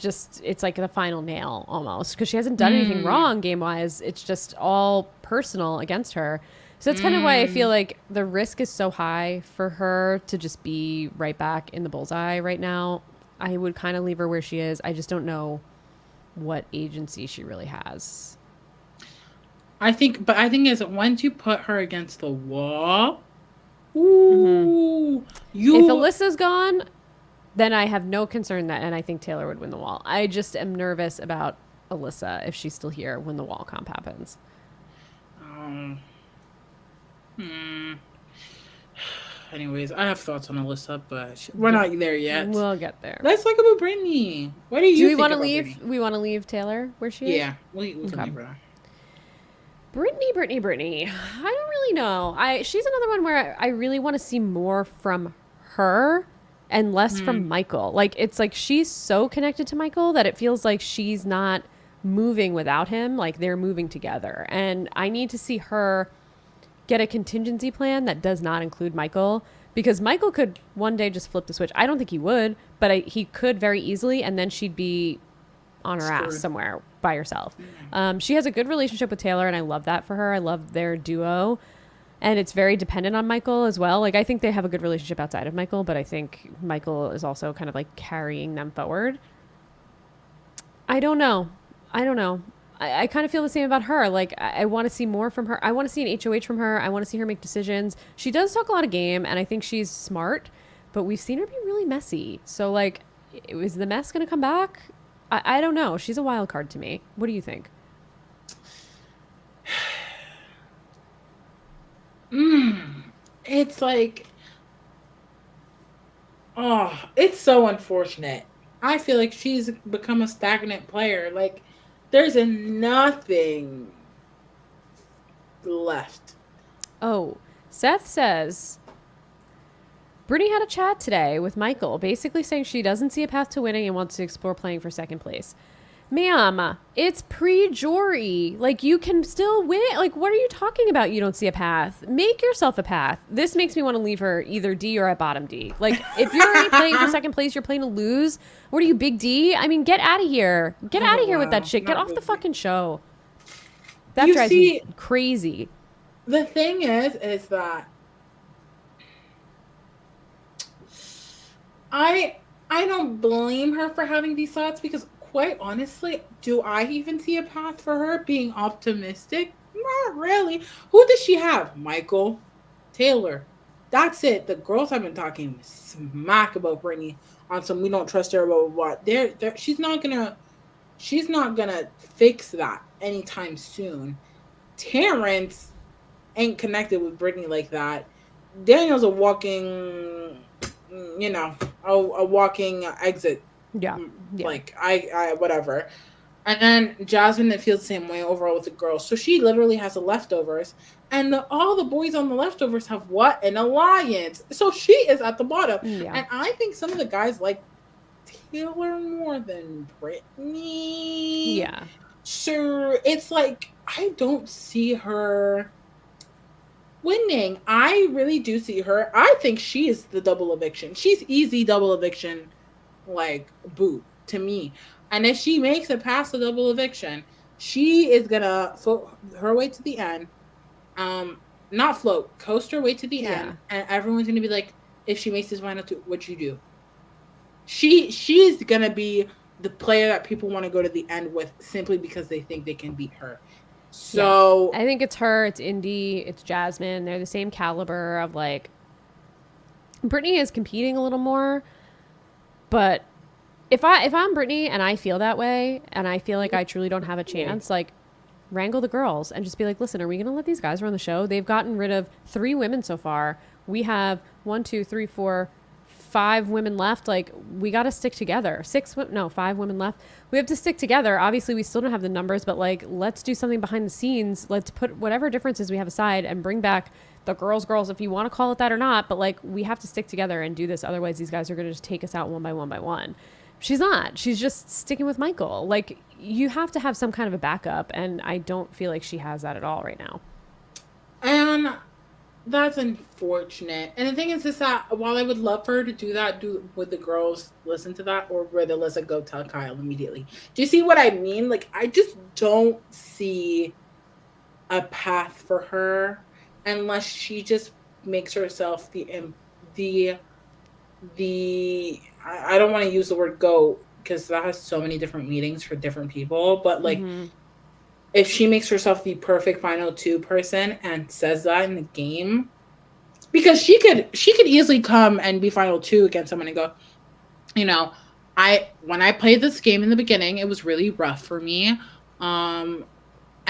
like the final nail almost, because she hasn't done anything wrong game-wise. It's just all personal against her. So that's kind of why I feel like the risk is so high for her to just be right back in the bullseye right now. I would kind of leave her where she is. I just don't know what agency she really has. I think is once you put her against the wall, if Alyssa's gone, then I have no concern and I think Taylor would win the wall. I just am nervous about Alyssa if she's still here when the wall comp happens. Anyways, I have thoughts on Alyssa, but we're not there yet. We'll get there. Let's talk about Brittany. What do Do you we think want to about leave? Brittany? We want to leave Taylor where she is? Yeah, we can Okay. leave her. Brittany. I don't really know. She's another one where I really want to see more from her and less from Michael. Like, it's like she's so connected to Michael that it feels like she's not moving without him. Like, they're moving together. And I need to see her get a contingency plan that does not include Michael, because Michael could one day just flip the switch. I don't think he would, but he could very easily, and then she'd be on her ass somewhere by herself. She has a good relationship with Taylor, and I love that for her. I love their duo, and it's very dependent on Michael as well. Like, I think they have a good relationship outside of Michael, but I think Michael is also kind of like carrying them forward. I don't know. I kind of feel the same about her. Like, I want to see more from her. I want to see an HOH from her. I want to see her make decisions. She does talk a lot of game, and I think she's smart, but we've seen her be really messy. So, like, is the mess going to come back? I don't know. She's a wild card to me. What do you think? It's like, oh, it's so unfortunate. I feel like she's become a stagnant player. Like, there's nothing left. Oh, Seth says Brittany had a chat today with Michael, basically saying she doesn't see a path to winning and wants to explore playing for second place. Ma'am, it's pre-jury. Like, you can still win. Like, what are you talking about? You don't see a path. Make yourself a path. This makes me want to leave her either D or at bottom D. Like, if you're already playing for second place, you're playing to lose. What are you, big D? I mean, get out of here. Get out of here with that shit. Get off the fucking show. That drives me crazy. The thing is that I don't blame her for having these thoughts, because quite honestly, do I even see a path for her being optimistic? Not really. Who does she have? Michael, Taylor. That's it. The girls have been talking smack about Brittany on some we don't trust her, blah blah blah. She's not gonna fix that anytime soon. Terrence ain't connected with Brittany like that. Daniel's a walking, a walking exit. Yeah. Like, I whatever. And then Jasmine, it feels the same way overall with the girls. So she literally has the leftovers. And all the boys on the leftovers have what? An alliance. So she is at the bottom. Yeah. And I think some of the guys like Taylor more than Brittany. Yeah. So it's like, I don't see her winning. I really do see her. I think she is the double eviction. She's easy double eviction, like, boot to me. And if she makes it past the double eviction, she is gonna float her way to the end. Not float, coast her way to the end, and everyone's gonna be like, if she makes this final two, what'd you do? She's gonna be the player that people want to go to the end with simply because they think they can beat her. So I think it's her, it's Indy, it's Jasmine. They're the same caliber of, like, Brittany is competing a little more, but if I'm Brittany and I feel that way and I feel like I truly don't have a chance, like, wrangle the girls and just be like, listen, are we gonna let these guys run the show? They've gotten rid of 3 women so far. We have 5 women left. Like, we got to stick together. 5 women left. We have to stick together. Obviously, we still don't have the numbers, but, like, let's do something behind the scenes. Let's put whatever differences we have aside and bring back the girls, if you want to call it that or not. But, like, we have to stick together and do this. Otherwise, these guys are going to just take us out one by one. She's not. She's just sticking with Michael. Like, you have to have some kind of a backup, and I don't feel like she has that at all right now. And that's unfortunate. And the thing is that while I would love for her to do that, would the girls listen to that, or would Alyssa go tell Kyle immediately? Do you see what I mean? Like, I just don't see a path for her unless she just makes herself the I don't want to use the word GOAT because that has so many different meanings for different people, but like, if she makes herself the perfect final 2 person and says that in the game, because she could easily come and be final 2 against someone and go, when I played this game in the beginning, it was really rough for me. And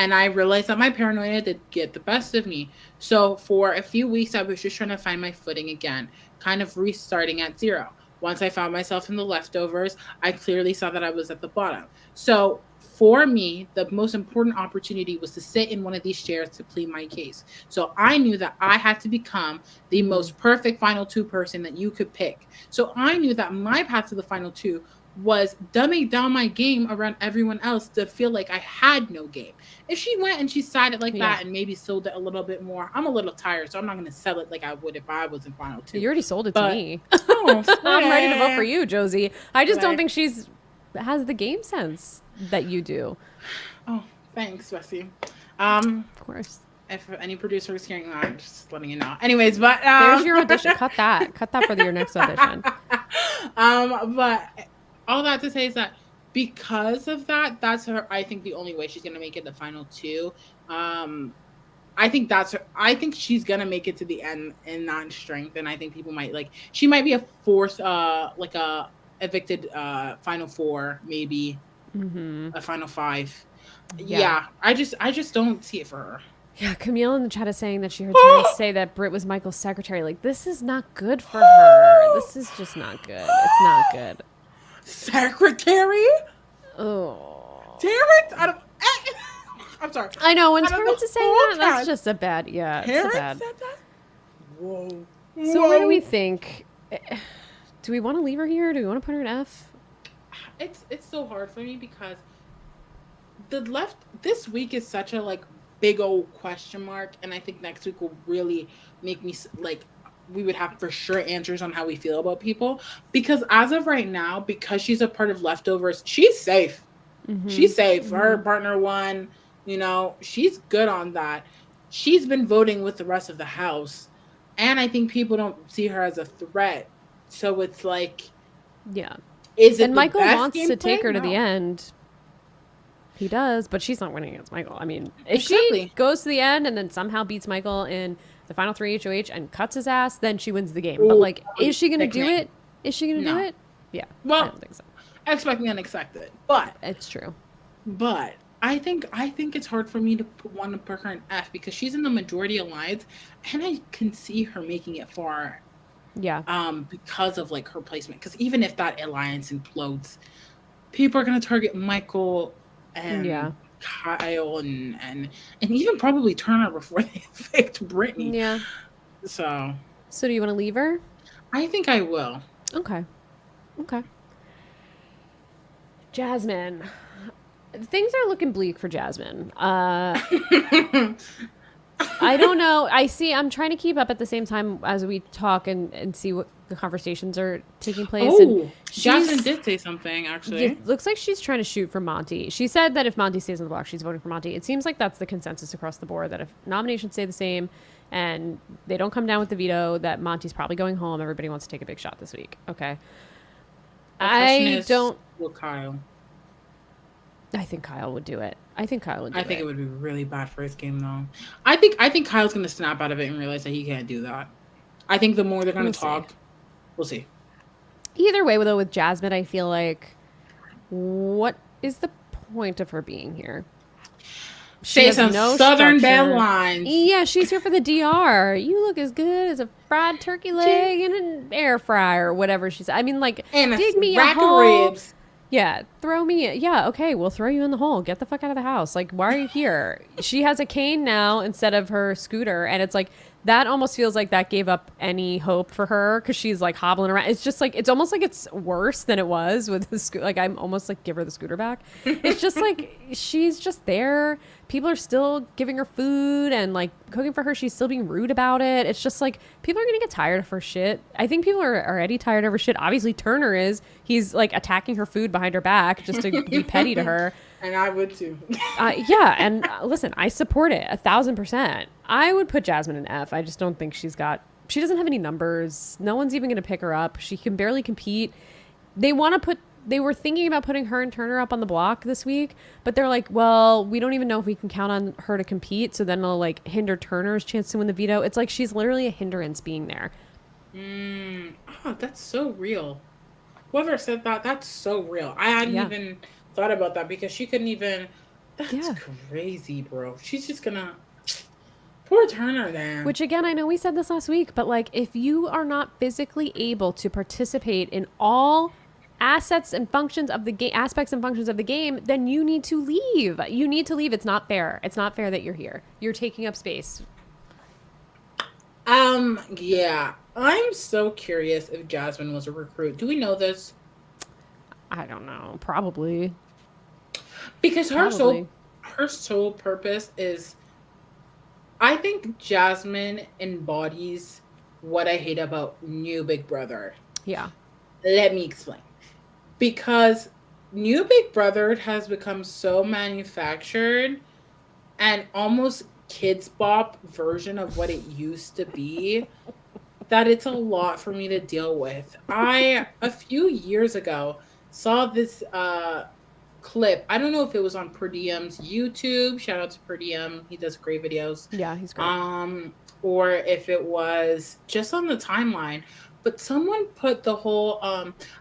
And I realized that my paranoia did get the best of me. So for a few weeks, I was just trying to find my footing again, kind of restarting at zero. Once I found myself in the leftovers, I clearly saw that I was at the bottom. So for me, the most important opportunity was to sit in one of these chairs to plead my case. So I knew that I had to become the Mhm. most perfect final two person that you could pick. So I knew that my path to the final two was dumbing down my game around everyone else to feel like I had no game. If she went and she sided like Yeah. that and maybe sold it a little bit more, I'm a little tired, so I'm not going to sell it like I would if I was in final two. You already sold it to But me. oh, I'm ready to vote for swear, you, Josie. I just don't swear. think she's has the game sense that you do. Oh, thanks, Bessie. Um, Of course. if any producer is hearing that, I'm just letting you know. Anyways, but There's your audition. Cut that. Cut that for your next audition. but all that to say is that because of that, that's her. I think the only way she's gonna make it the final two. Um, I think that's her. I think she's gonna make it to the end in non strength, and I think people might like. She might be a fourth, like a evicted, final four, maybe Mm-hmm. a final five. Yeah. Yeah, I just don't see it for her. Yeah, Camille in the chat is saying that she heard Terrence say that Britt was Michael's secretary. Like, this is not good for her. This is just not good. It's not good. Secretary? Oh. Terrence? I don't. I'm sorry. I know, when Out of the Terrence is saying whole that, that's cast, just a bad, yeah, it's a Terrence bad. said that? Whoa. So what do we think? Do we want to leave her here? Do we want to put her in F? It's so hard for me because the left this week is such a like big old question mark, and I think next week will really make me like we would have for sure answers on how we feel about people, because as of right now, because she's a part of leftovers, she's safe. Mm-hmm. She's safe. Her partner won, she's good on that. She's been voting with the rest of the house, and I think people don't see her as a threat. So it's like, Yeah. is it And the Michael best wants game to take her plan? to the No. end. He does, but she's not winning against Michael. I mean, if she Exactly. goes to the end and then somehow beats Michael in the final 3 HOH and cuts his ass, then she wins the game. But, Ooh, like, that would is she be going to do sickening. it? Is she going to do No. it? Yeah. I Well, don't think so. I expect the unexpected, but It's true. I think it's hard for me to want to put her in F because she's in the majority alliance, and I can see her making it far. Yeah. Because of like her placement. Because even if that alliance implodes, people are gonna target Michael and Yeah. Kyle and even probably Turner before they evict Brittany. Yeah. So So do you want to leave her? I think I will. Okay. Okay. Jasmine. Things are looking bleak for Jasmine. I don't know. I'm trying to keep up at the same time as we talk and see what the conversations are taking place. And Oh, Jasmine did say something actually. it looks like she's trying to shoot for Monty. She said that if Monty stays on the block, she's voting for Monty. It seems like that's the consensus across the board, that if nominations stay the same and they don't come down with the veto, that Monty's probably going home. Everybody wants to take a big shot this week. Okay. I Will Kyle. think Kyle would do it. I think Kyle would do it. I think it would be really bad for his game though. I think Kyle's gonna snap out of it and realize that he can't do that. I think the more they're gonna We'll see. talk, we'll see. Either way, though, with Jasmine, I feel like, what is the point of her being here? She Say has some no Southern structure. Belle lines. Yeah, she's here for the DR. You look as good as a fried turkey leg in an air fryer or whatever she said. I mean, like, And dig a me a rack of hole. ribs. Yeah, throw me. Yeah, okay, we'll throw you in the hole. Get the fuck out of the house. Like, why are you here? She has a cane now instead of her scooter, and it's like that almost feels like that gave up any hope for her because she's like hobbling around. It's just like it's almost like it's worse than it was with the scooter. Like I'm almost like give her the scooter back. It's just like she's just there. People are still giving her food and like cooking for her. She's still being rude about it. It's just like people are gonna get tired of her shit. I think people are already tired of her shit. Obviously Turner is. He's like attacking her food behind her back just to be petty to her. And I would too. Yeah, and listen, I support it 1,000%. I would put Jasmine in F. I just don't think she doesn't have any numbers. No one's even going to pick her up. She can barely compete. They were thinking about putting her and Turner up on the block this week, but they're like, well, we don't even know if we can count on her to compete, so then it'll like hinder Turner's chance to win the veto. It's like she's literally a hindrance being there. Oh, that's so real. Whoever said that, that's so real. I hadn't Yeah. even thought about that because she couldn't even. That's Yeah. crazy, bro. She's just gonna poor Turner then. Which again, I know we said this last week, but like if you are not physically able to participate in all assets and functions of the game, aspects and functions of the game, then you need to leave. You need to leave. It's not fair. It's not fair that you're here. You're taking up space. Yeah. I'm so curious if Jasmine was a recruit. Do we know this? I don't know. Probably. Because Probably. her sole purpose is, I think Jasmine embodies what I hate about new Big Brother. Yeah. Let me explain. Because new Big Brother has become so manufactured and almost kids bop version of what it used to be that it's a lot for me to deal with. I a few years ago saw this clip. I don't know if it was on Per Diem's YouTube. Shout out to Per Diem. He does great videos. Yeah, he's great. Or if it was just on the timeline. But someone put the whole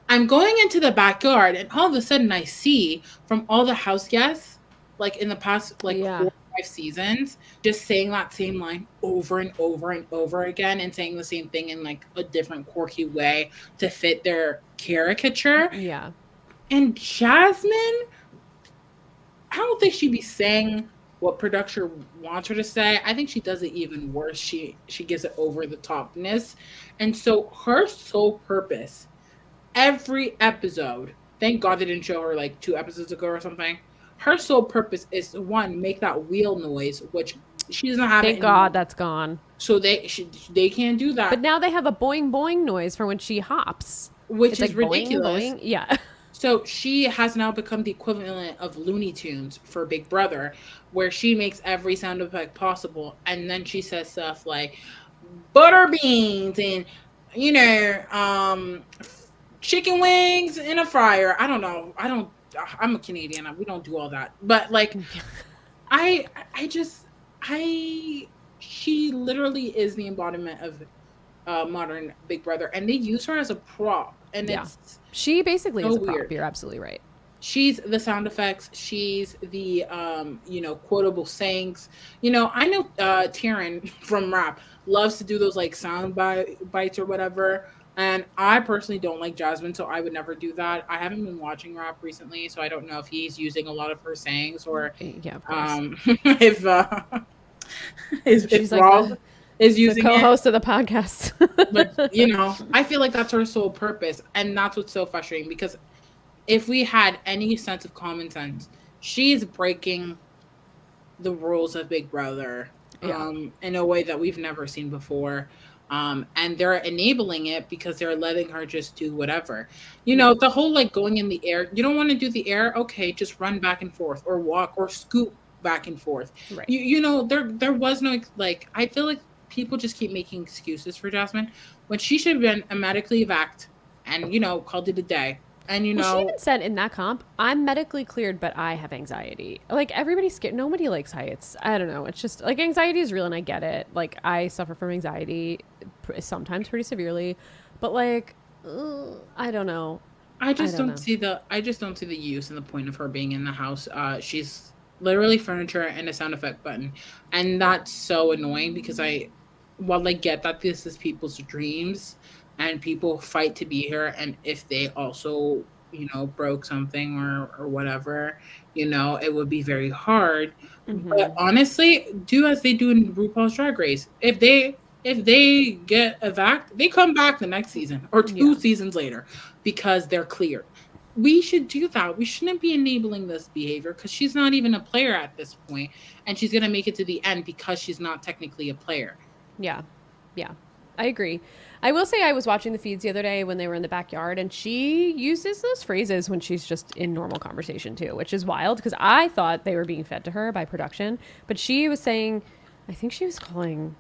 I'm going into the backyard and all of a sudden I see from all the house guests, like in the past like Yeah. 4 or 5 seasons, just saying that same line over and over and over again and saying the same thing in like a different quirky way to fit their caricature. Yeah. And Jasmine, I don't think she'd be saying what production wants her to say. I think she does it even worse. She gives it over the topness. And so her sole purpose, every episode, thank God they didn't show her like 2 episodes ago or something. Her sole purpose is to, one, make that wheel noise, which she doesn't have. Thank God that's gone. So they can't do that. But now they have a boing boing noise for when she hops, which it's is like ridiculous. Boing, boing. Yeah. So she has now become the equivalent of Looney Tunes for Big Brother, where she makes every sound effect possible, and then she says stuff like butter beans and chicken wings in a fryer. I don't know. I'm a Canadian. We don't do all that. But like, I just she literally is the embodiment of modern Big Brother, and they use her as a prop, and it's she basically so is a prop. weird. You're absolutely right. She's the sound effects. She's the quotable sayings. I know Taryn from rap loves to do those like sound bites or whatever. And I personally don't like Jasmine, so I would never do that. I haven't been watching rap recently, so I don't know if he's using a lot of her sayings or Yeah, of course. if Rob is using the co-host of the podcast. But I feel like that's her sole purpose, and that's what's so frustrating, because if we had any sense of common sense, she's breaking the rules of Big Brother in a way that we've never seen before. And they're enabling it because they're letting her just do whatever. The whole like going in the air. You don't want to do the air? Okay, just run back and forth or walk or scoot back and forth. Right. There was no like, I feel like people just keep making excuses for Jasmine when she should have been a medically evac and called it a day. And she even said in that comp, I'm medically cleared, but I have anxiety. Like, everybody's scared. Nobody likes heights. I don't know. It's just like anxiety is real, and I get it. Like, I suffer from anxiety sometimes pretty severely, but like, I don't know. I just don't see the use and the point of her being in the house. She's literally furniture and a sound effect button, and that's so annoying because while I get that this is people's dreams and people fight to be here, and if they also broke something or whatever, it would be very hard. But honestly, do as they do in RuPaul's Drag Race. If they get evac, they come back the next season or 2 seasons later because they're cleared. We should do that. We shouldn't be enabling this behavior because she's not even a player at this point, and she's gonna make it to the end because she's not technically a player. Yeah, I agree. I will say I was watching the feeds the other day when they were in the backyard, and she uses those phrases when she's just in normal conversation too, which is wild because I thought they were being fed to her by production, but she was saying, I think she was calling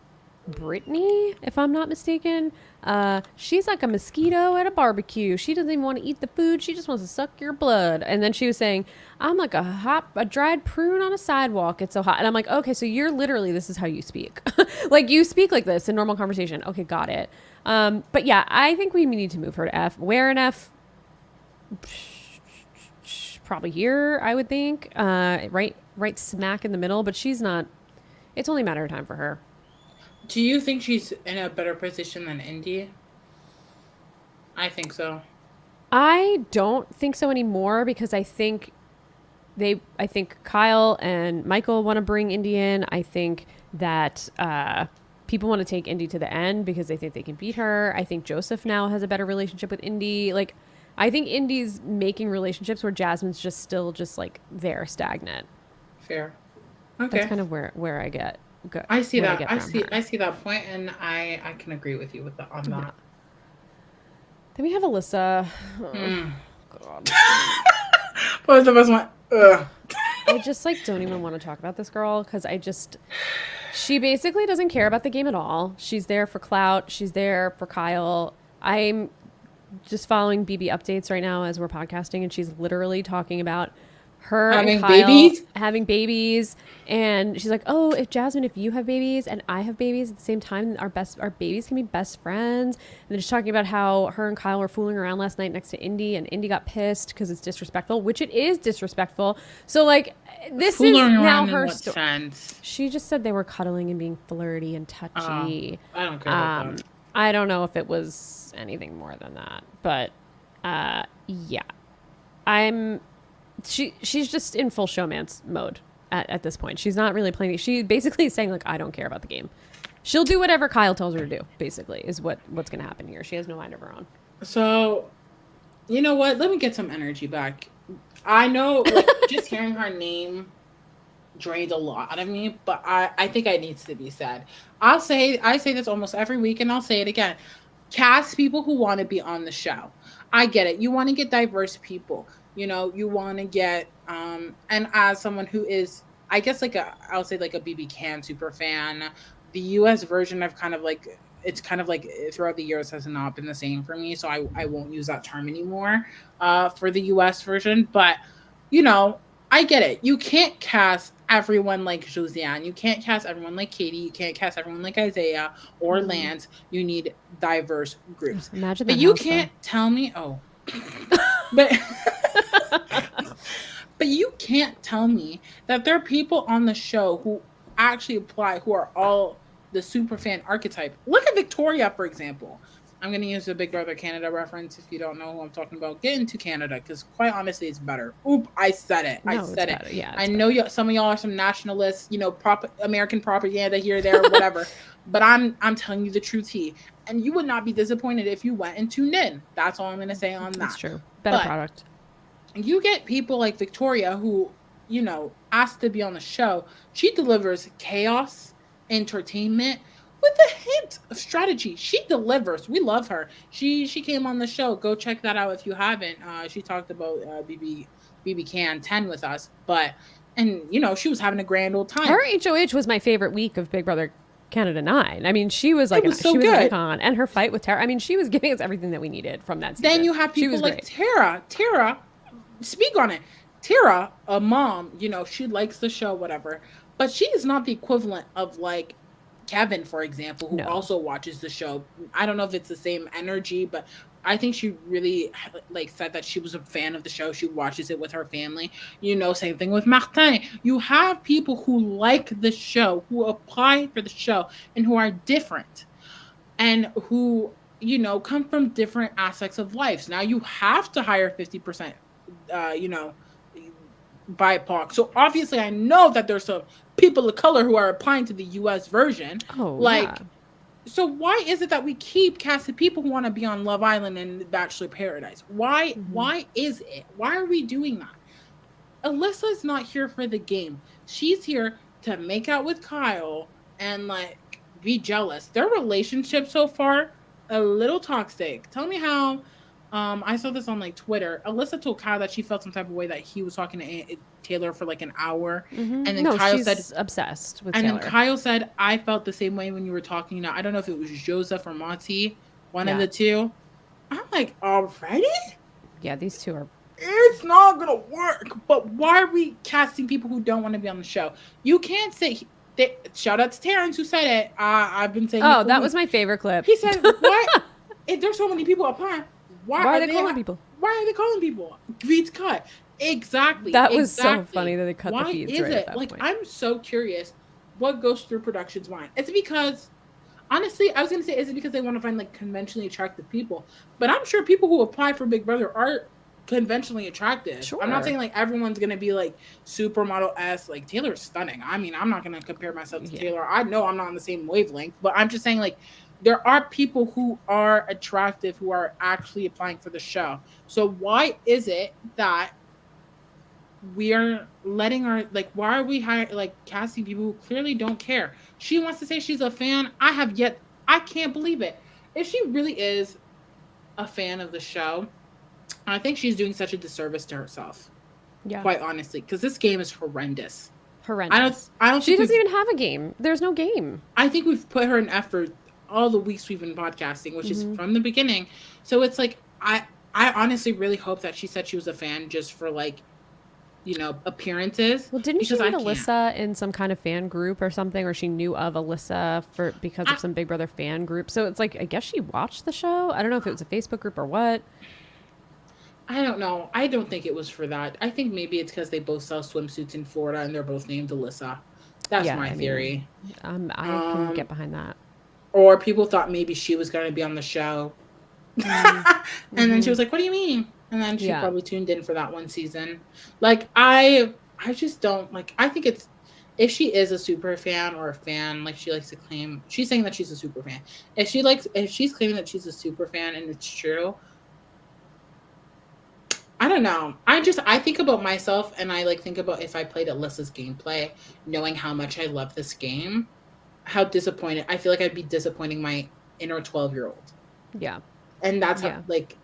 Brittany, if I'm not mistaken, she's like a mosquito at a barbecue. She doesn't even want to eat the food. She just wants to suck your blood. And then she was saying, I'm like a dried prune on a sidewalk. It's so hot. And I'm like, okay, so you're literally, this is how you speak. Like, you speak like this in normal conversation. Okay, got it. But yeah, I think we need to move her to F. Where in F? Probably here, I would think. Right right smack in the middle, but she's not. It's only a matter of time for her. Do you think she's in a better position than Indy? I think so. I don't think so anymore because I think Kyle and Michael want to bring Indy in. I think that people want to take Indy to the end because they think they can beat her. I think Joseph now has a better relationship with Indy. Like, I think Indy's making relationships where Jasmine's just still just like there stagnant. Fair. Okay. That's kind of where I get. I see where that. I I get from see. her. I see that point, and I can agree with you with that on that. Then we have Alyssa. Oh, God. Both of us went. Ugh. I just like don't even want to talk about this girl because she basically doesn't care about the game at all. She's there for clout. She's there for Kyle. I'm just following BB updates right now as we're podcasting, and she's literally talking about her Having and Kyle babies? having babies, and she's like, "Oh, if you have babies and I have babies at the same time, our babies can be best friends." And then she's talking about how her and Kyle were fooling around last night next to Indy, and Indy got pissed because it's disrespectful, which it is disrespectful. So like, this Fooling is now around her in what story. sense? She just said they were cuddling and being flirty and touchy. I don't care about that. I don't know if it was anything more than that, but yeah, she's just in full showman's mode at this point. She's not really playing. She basically is saying like, I don't care about the game. She'll do whatever Kyle tells her to do. Basically, is what's going to happen here. She has no mind of her own. So, you know what? Let me get some energy back. I know, like, just hearing her name drained a lot out of me, but I think it needs to be said. I say this almost every week, and I'll say it again. Cast people who want to be on the show. I get it. You want to get diverse people. You know, you want to get, and as someone who is, I guess, I'll say like a BB Can super fan, the US version of it's kind of like throughout the years has not been the same for me. So I won't use that term anymore for the US version. But, you know, I get it. You can't cast everyone like Josiane. You can't cast everyone like Katie. You can't cast everyone like Isaiah or Lance. You need diverse groups. Imagine but that you house, can't though. tell me, but but you can't tell me that there are people on the show who actually apply, who are all the super fan archetype. Look at Victoria, for example. I'm going to use the Big Brother Canada reference. If you don't know who I'm talking about, get into Canada, because quite honestly, it's better. Oop, I said it. No, I said it. better. Yeah, I know some of y'all are some nationalists, you know, American propaganda here, there, whatever. But I'm telling you the true tea. And you would not be disappointed if you went and tuned in. That's all I'm going to say on that. That's true. Better product. You get people like Victoria who, you know, asked to be on the show. She delivers chaos, entertainment, with a hint of strategy. She delivers. We love her. She came on the show. Go check that out if you haven't. She talked about BB Can 10 with us. And you know, she was having a grand old time. Her HOH was my favorite week of Big Brother Canada 9. I mean, she was like she was good. an icon. And her fight with Tara. I mean, she was giving us everything that we needed from that season. Then you have people like great. Tara. Tara, speak on it. Tara, a mom, you know, she likes the show, whatever. But she is not the equivalent of like Kevin, for example, who also watches the show. I don't know if it's the same energy, but I think she really like said that she was a fan of the show. She watches it with her family. You know, same thing with Martin. You have people who like the show, who apply for the show, and who are different, and who, you know, come from different aspects of life. Now you have to hire 50%, you know, BIPOC. So obviously I know that there's some people of color who are applying to the US version. So why is it that we keep casting people who want to be on Love Island and Bachelor Paradise? Why is it? Why are we doing that? Alyssa's not here for the game. She's here to make out with Kyle and like be jealous. Their relationship so far, a little toxic. Tell me how. I saw this on like Twitter. Alyssa told Kyle that she felt some type of way that he was talking to Taylor for like an hour, and then Kyle said obsessed with Taylor. Then Kyle said, "I felt the same way when you were talking." You know, I don't know if it was Joseph or Monty, one of the two. I'm like, already? Yeah, these two are. It's not gonna work. But why are we casting people who don't want to be on the show? You can't say. Shout out to Terrence who said it. I've been saying. Oh, that was my favorite clip. He said, "What? If there's so many people applying, why are they calling people? Why are they calling people? Greets cut. Exactly. That was so Exactly. funny that they cut the Why feeds is right at it? that Like, point. I'm so curious what goes through production's mind. It's because, honestly, I was going to say, is it because they want to find like conventionally attractive people? But I'm sure people who apply for Big Brother are conventionally attractive. I'm not Sure. saying like everyone's going to be like supermodel S. Like, Taylor's stunning. I mean, I'm not going to compare myself to Yeah. Taylor. I know I'm not on the same wavelength, but I'm just saying like there are people who are attractive who are actually applying for the show. So why is it that we are letting our, like, why are we like casting people who clearly don't care? She wants to say she's a fan. I can't believe it. If she really is a fan of the show, I think she's doing such a disservice to herself, Yeah. quite honestly, because this game is horrendous. Horrendous. I don't She think doesn't we've even have a game. There's no game. I think we've put her in effort all the weeks we've been podcasting, which is Mm-hmm. from the beginning. So it's like I honestly really hope that she said she was a fan just for like, appearances, Well, didn't she because meet I can't. Alyssa in some kind of fan group or something, or she knew of Alyssa because I, of some Big Brother fan group? So it's like, I guess she watched the show. I don't know if it was a Facebook group or what. I don't know. I don't think it was for that. I think maybe it's because they both sell swimsuits in Florida and they're both named Alyssa. That's Yeah, my I mean, theory. I can get behind that. Or people thought maybe she was going to be on the show. Mm-hmm. And then she Mm-hmm. was like, "What do you mean?" And then she Yeah. probably tuned in for that one season. Like I just don't like. I think it's, if she is a super fan or a fan, like she likes to claim, she's saying that she's a super fan. If she's claiming that she's a super fan and it's true, I don't know. I think about myself and I like think about if I played Alyssa's gameplay, knowing how much I love this game, how disappointed I feel like I'd be disappointing my inner 12-year-old. Yeah. And that's how Yeah. like,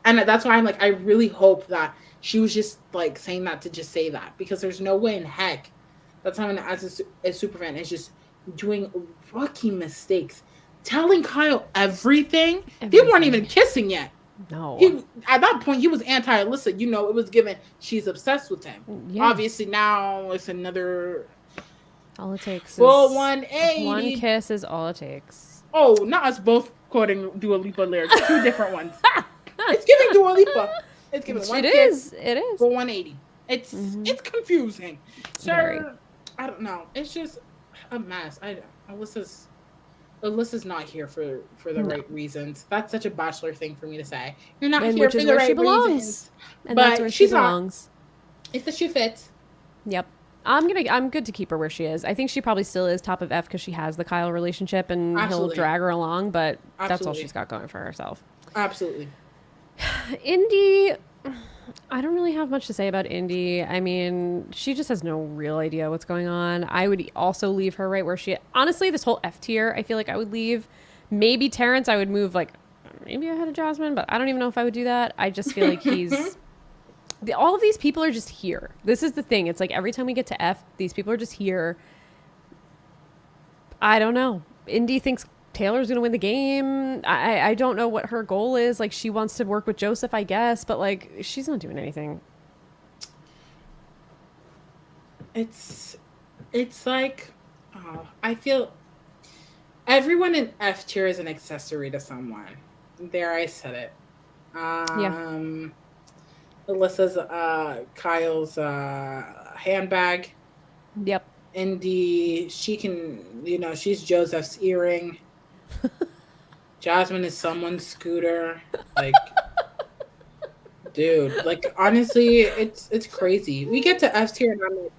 and that's why I'm like, I really hope that she was just like saying that to just say that, because there's no way in heck that someone as a super fan is just doing rookie mistakes, telling Kyle everything. They weren't even kissing yet. No. He, at that point, he was anti Alyssa. It was given she's obsessed with him. Yeah. Obviously, now it's another All it takes full is 180. one kiss is all it takes. Oh, not us both quoting Dua Lipa lyrics. Two different ones. It's giving Dua Lipa. It's giving one kiss. It is. For 180. It's confusing. Very. Sir, I don't know. It's just a mess. Alyssa's not here for the right reasons. That's such a Bachelor thing for me to say. You're not here for the right reasons. And that's where she belongs. It's the shoe fits. Yep. I'm good to keep her where she is. I think she probably still is top of F because she has the Kyle relationship and he'll drag her along, but that's all she's got going for herself. Absolutely. Indy, I don't really have much to say about Indy. I mean, she just has no real idea what's going on. I would also leave her right where she... Honestly, this whole F tier, I feel like I would leave. Maybe Terrence, I would move like maybe ahead of Jasmine, but I don't even know if I would do that. I just feel like he's... all of these people are just here. This is the thing. It's like every time we get to F, these people are just here. I don't know. Indy thinks Taylor's going to win the game. I don't know what her goal is. Like, she wants to work with Joseph, I guess, but like, she's not doing anything. It's like, I feel everyone in F tier is an accessory to someone. There, I said it. Yeah. Alyssa's Kyle's handbag. Yep. Indy, she can, she's Joseph's earring. Jasmine is someone's scooter. Like, dude, like honestly, it's crazy. We get to F tier and I'm like,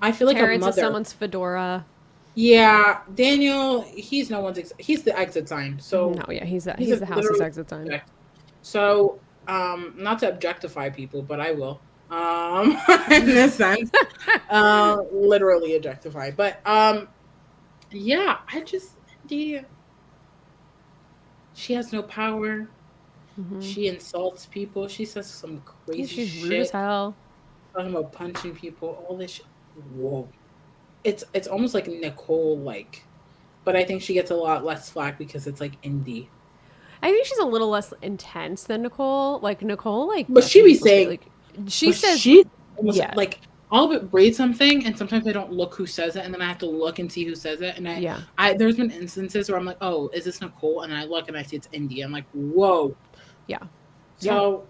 I feel like Terrence a mother. is someone's fedora. Yeah, Daniel, he's no one's. He's the exit sign. So no, yeah, he's the house's exit sign. So, not to objectify people, but I will. In this sense, literally objectify. But yeah, she has no power. Mm-hmm. She insults people. She says some crazy shit. She's rude as hell. Talking about punching people, all this shit. Whoa. It's almost like Nicole, like, but I think she gets a lot less flack because it's like Indy. I think she's a little less intense than Nicole. Like Nicole, like, but she be saying, like, she says, she almost, like, I'll read something and sometimes I don't look who says it, and then I have to look and see who says it. And I there's been instances where I'm like, oh, is this Nicole? And I look and I see it's Indy. I'm like, whoa. Yeah. So,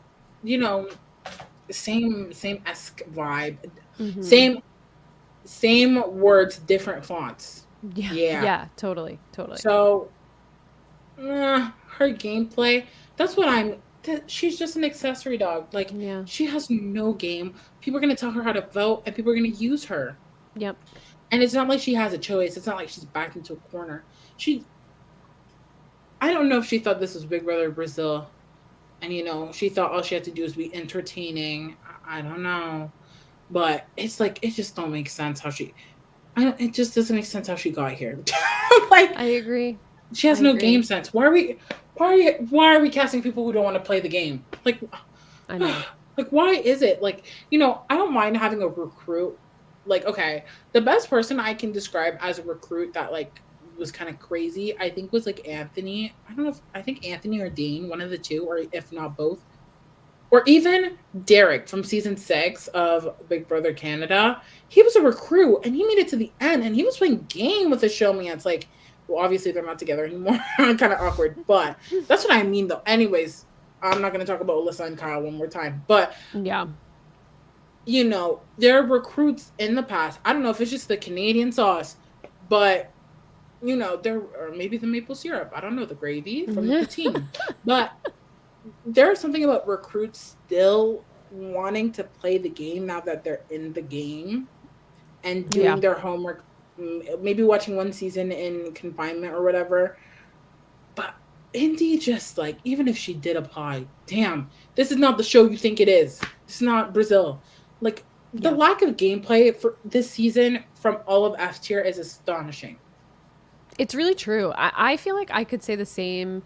same esque vibe, Mm-hmm. same words, different fonts. Yeah. Yeah. Yeah. Totally. Totally. So her gameplay. That's what she's just an accessory dog. Like Yeah. she has no game. People are gonna tell her how to vote, and people are gonna use her. Yep. And it's not like she has a choice. It's not like she's backed into a corner. She, I don't know if she thought this was Big Brother Brazil, and she thought all she had to do was be entertaining. I don't know, but it's like it just don't make sense how she. It just doesn't make sense how she got here. Like I agree. she I has no game agree. sense. Why are we casting people who don't want to play the game? Like, I know. like why is it like I don't mind having a recruit. Like, okay, the best person I can describe as a recruit that like was kind of crazy, I think was like Anthony. I don't know if I think Anthony or Dean, one of the two, or if not both, or even Derek from season 6 of Big Brother Canada. He was a recruit and he made it to the end and he was playing game with the show man. It's like, well, obviously they're not together anymore. Kind of awkward, but that's what I mean though. Anyways, I'm not going to talk about Alyssa and Kyle one more time, but Yeah. there are recruits in the past. I don't know if it's just the Canadian sauce, but there, or maybe the maple syrup. I don't know, the gravy from the poutine, but there's something about recruits still wanting to play the game now that they're in the game and doing Yeah. their homework, maybe watching one season in confinement or whatever. But Indy just like, even if she did apply, damn, this is not the show you think it is. It's not Brazil. Like the Yeah. lack of gameplay for this season from all of F tier is astonishing. It's really true. I feel like I could say the same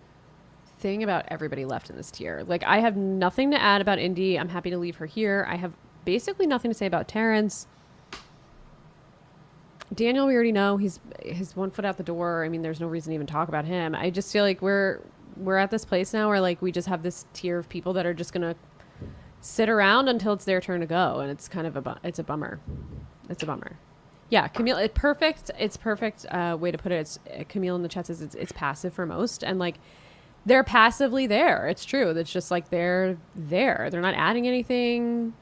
thing about everybody left in this tier. Like, I have nothing to add about Indy. I'm happy to leave her here. I have basically nothing to say about Terrence. Daniel, we already know he's his 1 foot out the door. I mean, there's no reason to even talk about him. I just feel like we're at this place now where like we just have this tier of people that are just gonna sit around until it's their turn to go, and it's kind of it's a bummer. It's a bummer. Yeah, Camille, perfect. It's perfect way to put it. It's Camille in the chat says it's passive for most, and like they're passively there. It's true. It's just like they're there. They're not adding anything.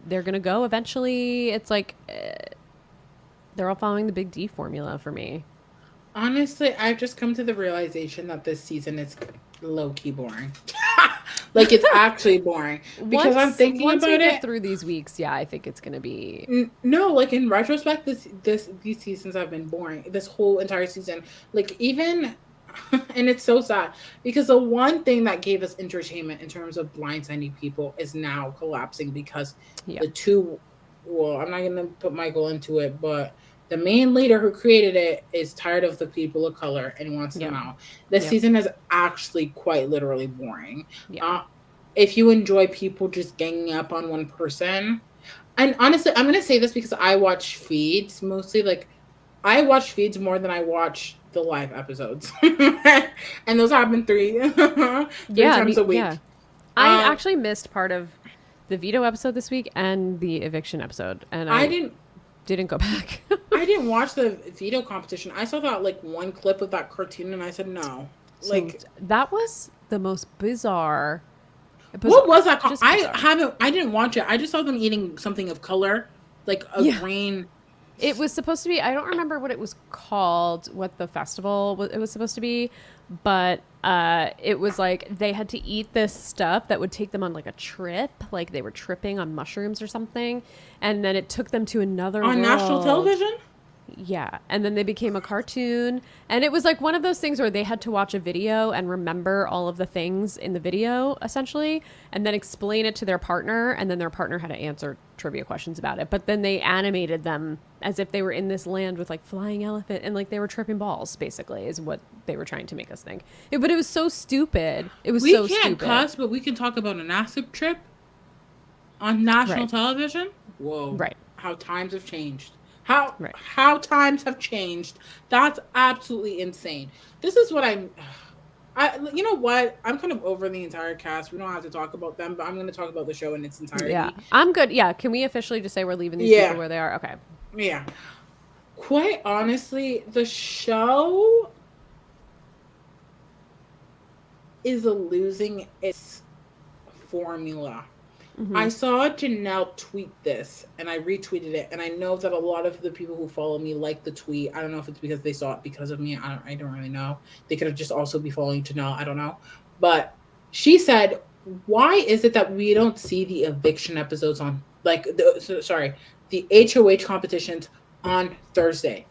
They're gonna go eventually. It's like they're all following the Big D formula for me. Honestly, I've just come to the realization that this season is low key boring. Like it's actually boring because I'm thinking once about we get it. through these weeks, yeah, I think it's gonna be No, like in retrospect, these seasons have been boring. This whole entire season, like even, and it's so sad because the one thing that gave us entertainment in terms of blindsiding people is now collapsing because yeah, the two. Well, I'm not gonna put Michael into it, but the main leader who created it is tired of the people of color and wants them yeah, out. This yeah, season is actually quite literally boring. yeah, Uh, if you enjoy people just ganging up on one person, and honestly, I'm gonna say this because I watch feeds mostly. Like, I watch feeds more than I watch the live episodes, and those happen three yeah, times a yeah. week. I Um, actually missed part of the veto episode this week and the eviction episode, and I I didn't. didn't go back. I didn't watch the veto competition. I saw that like one clip of that cartoon, and I said no. So Like, that was the most what bizarre, was that? just bizarre. I didn't watch it. I just saw them eating something of color, like a Yeah, green. it was supposed to be. I don't remember what it was called, what the festival it was supposed to be, but it was like they had to eat this stuff that would take them on like a trip, like they were tripping on mushrooms or something, and then it took them to another On national world. television. Yeah, and then they became a cartoon, and it was like one of those things where they had to watch a video and remember all of the things in the video essentially, and then explain it to their partner, and then their partner had to answer trivia questions about it. But then they animated them as if they were in this land with like flying elephant and like they were tripping balls basically is what they were trying to make us think. But it was so stupid. It was We so can't stupid. cuss, but we can talk about an acid trip on national Right. television. Whoa! Right. How times have changed. Right. How times have changed. That's absolutely insane. This is what you know what? I'm kind of over the entire cast. We don't have to talk about them, but I'm going to talk about the show in its Yeah. entirety. I'm good. Yeah. Can we officially just say we're leaving these people Yeah, where they are? Okay. yeah. Quite honestly, the show is losing its formula. I saw Janelle tweet this and I retweeted it. And I know that a lot of the people who follow me like the tweet. I don't know if it's because they saw it because of me. I don't really know. They could have just also be following Janelle. I don't know. But she said, why is it that we don't see the eviction episodes on, like, the HOH competitions on Thursday?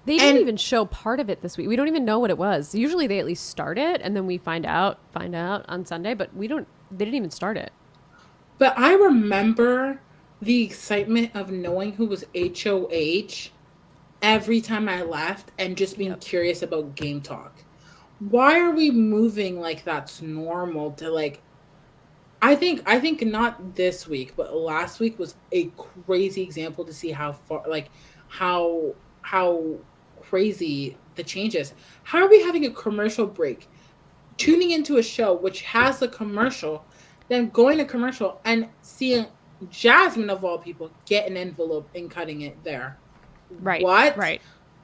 They didn't And even show part of it this week. We don't even know what it was. Usually they at least start it and then we find out on Sunday, but they didn't even start it. But I remember the excitement of knowing who was HOH every time I left and just being Yep. curious about game talk. Why are we moving like that's normal to, like, I think not this week, but last week was a crazy example to see how far, like, how crazy the changes. How are we having a commercial break, tuning into a show which has a commercial, then going to commercial and seeing Jasmine of all people get an envelope and cutting it there? Right. What? Right.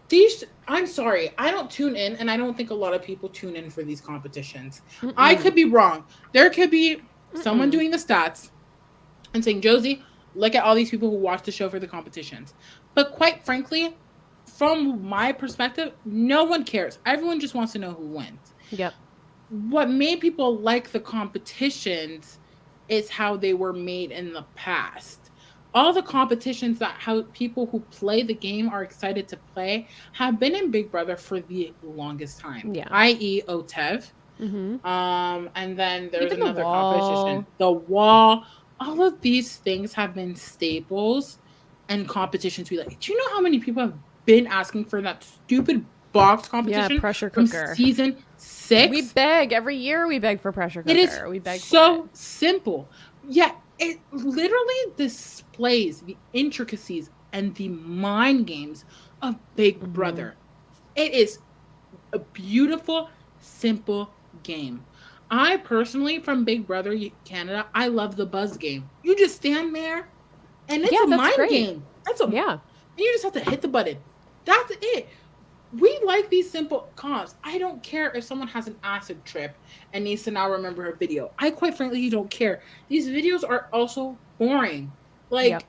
These, I'm sorry, I don't tune in, and I don't think a lot of people tune in for these competitions. I Mm-mm. could be wrong. There could be someone Mm-mm. doing the stats and saying, Josie, look at all these people who watch the show for the competitions. But quite frankly, from my perspective, no one cares. Everyone just wants to know who wins. Yep. What made people like the competitions is how they were made in the past. All the competitions that how people who play the game are excited to play have been in Big Brother for the longest time, Yeah. i.e., OTEV. Mm-hmm. And then there's Even the another competition, wall. the wall. All of these things have been staples and competitions we like. Do you know how many people have been asking for that stupid box Yeah, competition pressure from cooker. season We 6? beg every year. We beg for pressure It is cooker. We beg for it. so simple. Yet it literally displays the intricacies and the mind games of Big Mm-hmm. Brother. It is a beautiful, simple game. I personally, from Big Brother Canada, I love the buzz game. You just stand there and it's Yeah, a that's mind great. game. And Yeah. you just have to hit the button. That's it. We like these simple comps. I don't care if someone has an acid trip and needs to now remember her video. I quite frankly don't care. These videos are also boring. Yep. Like,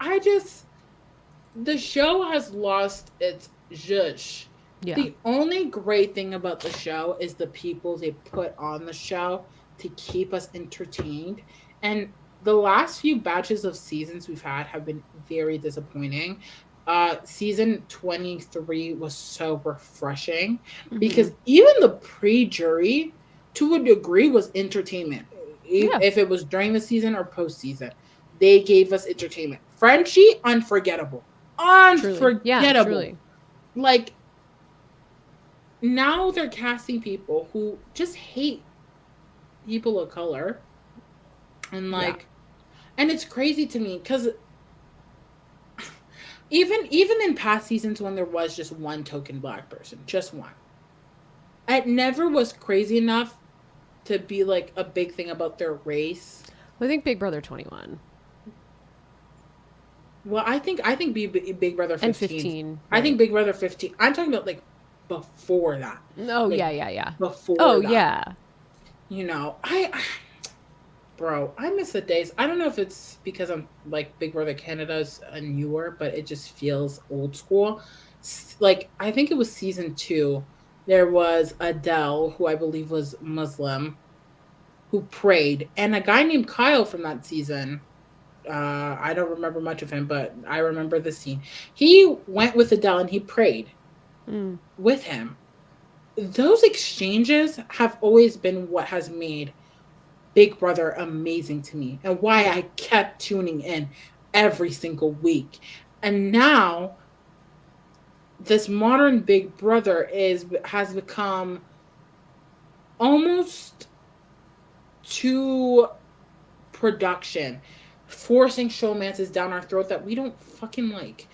I just, the show has lost its zhuzh. Yeah. The only great thing about the show is the people they put on the show to keep us entertained. And the last few batches of seasons we've had have been very disappointing. Season 23 was so refreshing Mm-hmm. because even the pre-jury, to a degree, was entertainment. Yeah. If it was during the season or post-season, they gave us entertainment. Frenchie, unforgettable. Truly. Yeah, Unforgettable. truly. Like, now they're casting people who just hate people of color, and Yeah. like, and it's crazy to me because even in past seasons when there was just one token black person, just one, it never was crazy enough to be like a big thing about their race. Well, I think Big Brother 21 Well, I think Big Brother and 15. 15, I right? think Big Brother 15. I'm talking about, like, before that. Oh, Like, yeah, yeah, yeah. before Oh, that. yeah. I bro, I miss the days. I don't know if it's because I'm like Big Brother Canada's a newer, but it just feels old school. Like, I think it was season 2. There was Adele, who I believe was Muslim, who prayed, and a guy named Kyle from that season. I don't remember much of him, but I remember the scene. He went with Adele and he prayed Mm. with him. Those exchanges have always been what has made Big Brother amazing to me and why Yeah. I kept tuning in every single week. And now this modern Big Brother is has become almost too production, forcing showmances down our throat that we don't fucking like.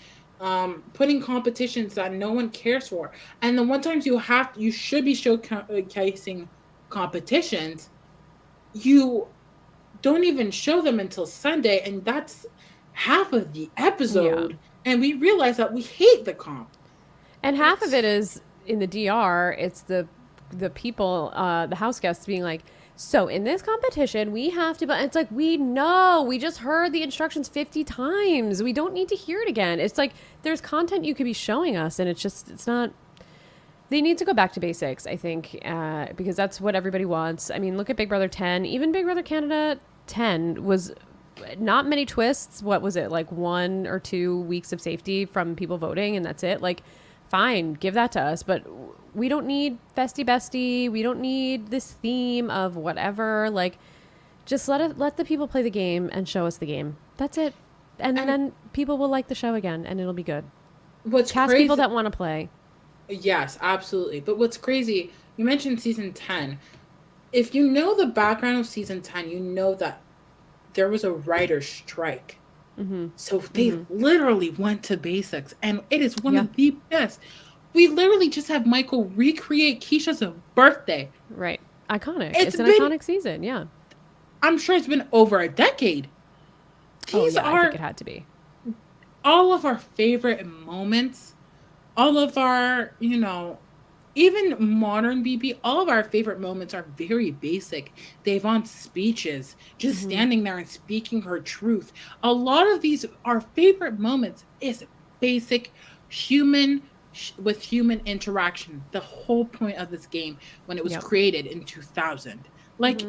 Putting competitions that no one cares for. And the one times you should be showcasing competitions, you don't even show them until Sunday, and that's half of the Yeah. episode. And we realize that we hate the comp. And half of It's it is in the DR, it's the the people, the house guests being like, so in this competition, we have to, but it's like, we know, we just heard the instructions 50 times. We don't need to hear it again. It's like, there's content you could be showing us, and it's not, they need to go back to basics, I think, because that's what everybody wants. I mean, look at Big Brother 10, even Big Brother Canada 10 was not many twists. What was it, like 1 or 2 weeks of safety from people voting, and that's it? Like, fine, give that to us, but we don't need festy bestie. We don't need this theme of whatever. Like, just let the people play the game and show us the game. That's it. And then people will like the show again, and it'll be good. What's Cast crazy, people that want to play. yes, absolutely. But what's crazy, you mentioned season 10. If you know the background of season 10, you know that there was a writer's strike. So they literally went to basics, and it is one of the best. We literally just have Michael recreate Keisha's birthday. Right. Iconic. It's an iconic season. Yeah. I'm sure it's been over a decade. These I are think it had to be. all of our favorite moments, all of our, even modern BB, all of our favorite moments are very basic. Devon's speeches, just standing there and speaking her truth. A lot of these, our favorite moments is basic human with human interaction. The whole point of this game when it was created in 2000. Like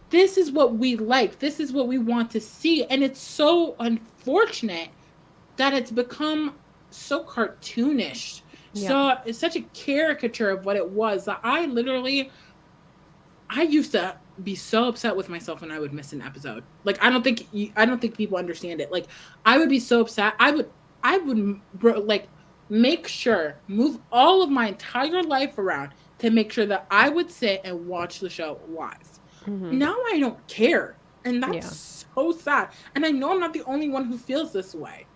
this is what we like. This is what we want to see. And it's so unfortunate that it's become so cartoonish. So it's such a caricature of what it was that I used to be so upset with myself when I would miss an episode. Like, I don't think people understand it. Like, I would be so upset. I would like make sure, move all of my entire life around to make sure that I would sit and watch the show live. Now I don't care. And that's so sad. And I know I'm not the only one who feels this way.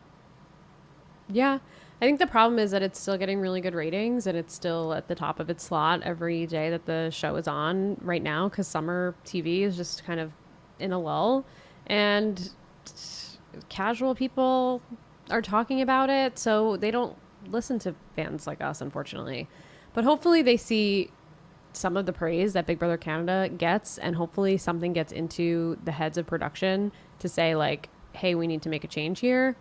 Yeah. I think the problem is that it's still getting really good ratings, and it's still at the top of its slot every day that the show is on right now, because summer TV is just kind of in a lull, and casual people are talking about it, so they don't listen to fans like us, unfortunately. But hopefully they see some of the praise that Big Brother Canada gets, and hopefully something gets into the heads of production to say, like, hey, we need to make a change here.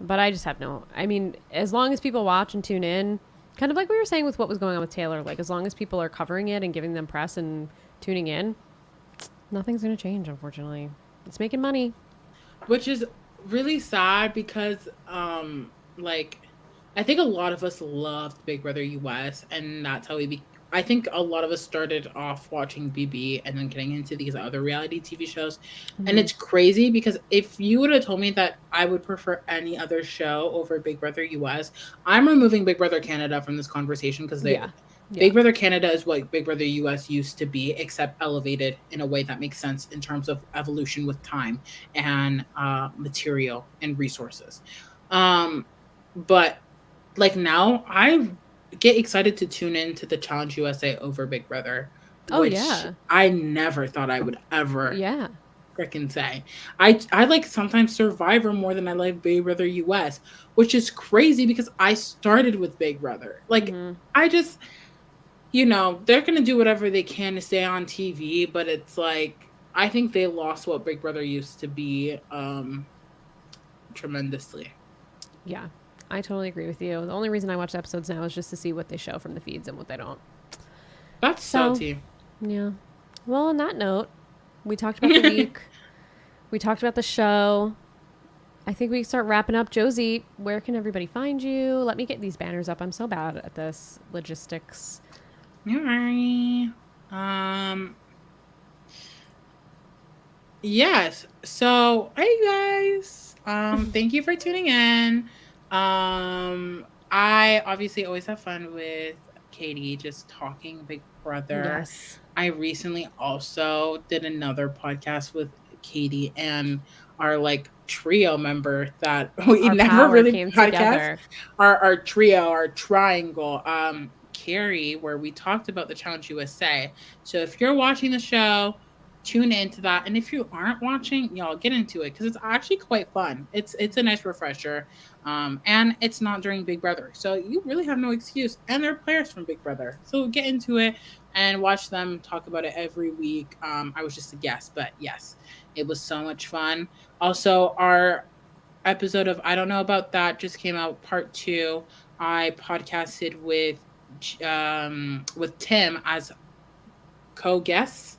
But I just have I mean, as long as people watch and tune in, kind of like we were saying with what was going on with Taylor, like, as long as people are covering it and giving them press and tuning in, nothing's going to change, unfortunately. It's making money. Which is really sad because, like, I think a lot of us loved Big Brother US, and that's how I think a lot of us started off watching BB and then getting into these other reality TV shows. And it's crazy because if you would have told me that I would prefer any other show over Big Brother US, I'm removing Big Brother Canada from this conversation because Big Brother Canada is what Big Brother US used to be, except elevated in a way that makes sense in terms of evolution with time and material and resources. But like now, I get excited to tune in to the Challenge USA over Big Brother. Which I never thought I would ever freaking say. I like sometimes Survivor more than I like Big Brother US, which is crazy because I started with Big Brother. Like, I just, they're going to do whatever they can to stay on TV, but it's like, I think they lost what Big Brother used to be tremendously. Yeah. I totally agree with you. The only reason I watch episodes now is just to see what they show from the feeds and what they don't. That's salty. Yeah. Well, on that note, we talked about the week. We talked about the show. I think we can start wrapping up. Josie, where can everybody find you? Let me get these banners up. I'm so bad at this logistics. Don't worry. Yes. So, hey guys. Thank you for tuning in. I obviously always have fun with Katie, just talking Big Brother. Yes. I recently also did another podcast with Katie and our like trio member that we Our never power really came podcast. together. Our trio, our triangle, Carrie, where we talked about the Challenge USA. So if you're watching the show, tune into that. And if you aren't watching, y'all get into it because it's actually quite fun. It's a nice refresher, and it's not during Big Brother, so you really have no excuse. And they're players from Big Brother, so get into it and watch them talk about it every week. I was just a guest, but yes, it was so much fun. Also, our episode of I Don't Know About That just came out, part two. I podcasted with Tim as co-guests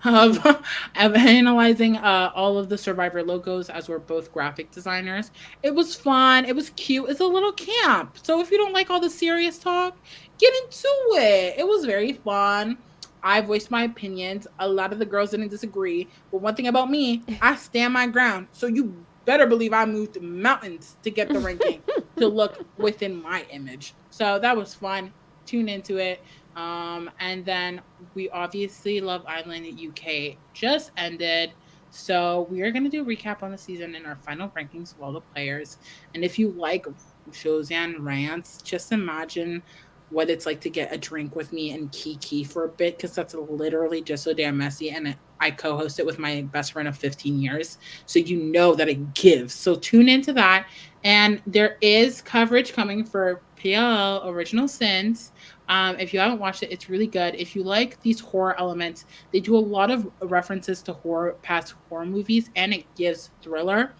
of, of analyzing all of the Survivor logos, as we're both graphic designers. It was fun. It was cute. It's a little camp. So if you don't like all the serious talk, get into it. It was very fun. I voiced my opinions. A lot of the girls didn't disagree. But one thing about me, I stand my ground. So you better believe I moved mountains to get the ranking to look within my image. So that was fun. Tune into it. And then we obviously Love Island UK just ended. So we are going to do a recap on the season and our final rankings of all the players. And if you like Josiane rants, just imagine what it's like to get a drink with me and Kiki for a bit, because that's literally just so damn messy. And I co-host it with my best friend of 15 years. So you know that it gives. So tune into that. And there is coverage coming for PLL Original Sins. If you haven't watched it, it's really good. If you like these horror elements, they do a lot of references to past horror movies, and it gives thriller.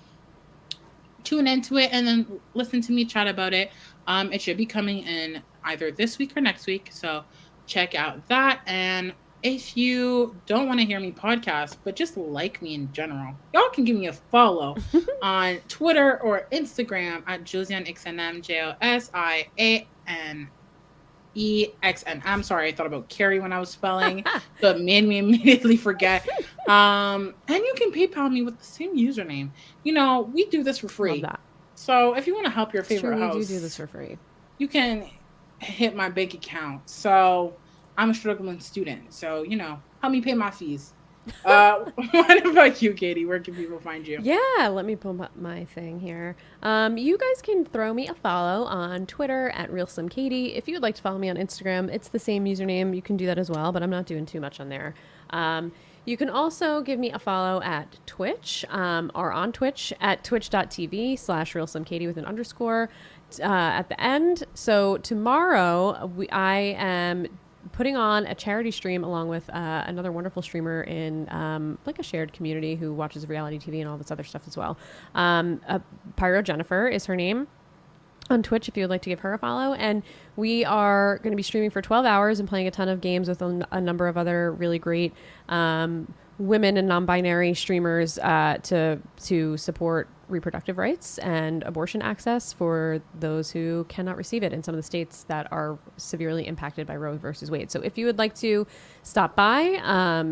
Tune into it and then listen to me chat about it. It should be coming in either this week or next week, so check out that. And if you don't want to hear me podcast, but just like me in general, y'all can give me a follow on Twitter or Instagram at JosianeXNM, JosianEXN. I'm sorry, I thought about Carrie when I was spelling, so it made me immediately forget. And you can PayPal me with the same username. You know, we do this for free. Love that. So if you want to help your favorite host, we do this for free. You can hit my bank account. So I'm a struggling student, so you know, help me pay my fees. What about you, Katie? Where can people find you? Yeah, let me pull up my thing here. You guys can throw me a follow on Twitter at RealSlimKatie. If you would like to follow me on Instagram, it's the same username. You can do that as well, but I'm not doing too much on there. You can also give me a follow at Twitch, or on Twitch at twitch.tv/RealSlimKatie with an underscore at the end. So tomorrow I am putting on a charity stream along with another wonderful streamer in like a shared community who watches reality TV and all this other stuff as well. Pyro Jennifer is her name on Twitch if you would like to give her a follow. And we are going to be streaming for 12 hours and playing a ton of games with a number of other really great women and non-binary streamers to support reproductive rights and abortion access for those who cannot receive it in some of the states that are severely impacted by Roe versus Wade. So if you would like to stop by,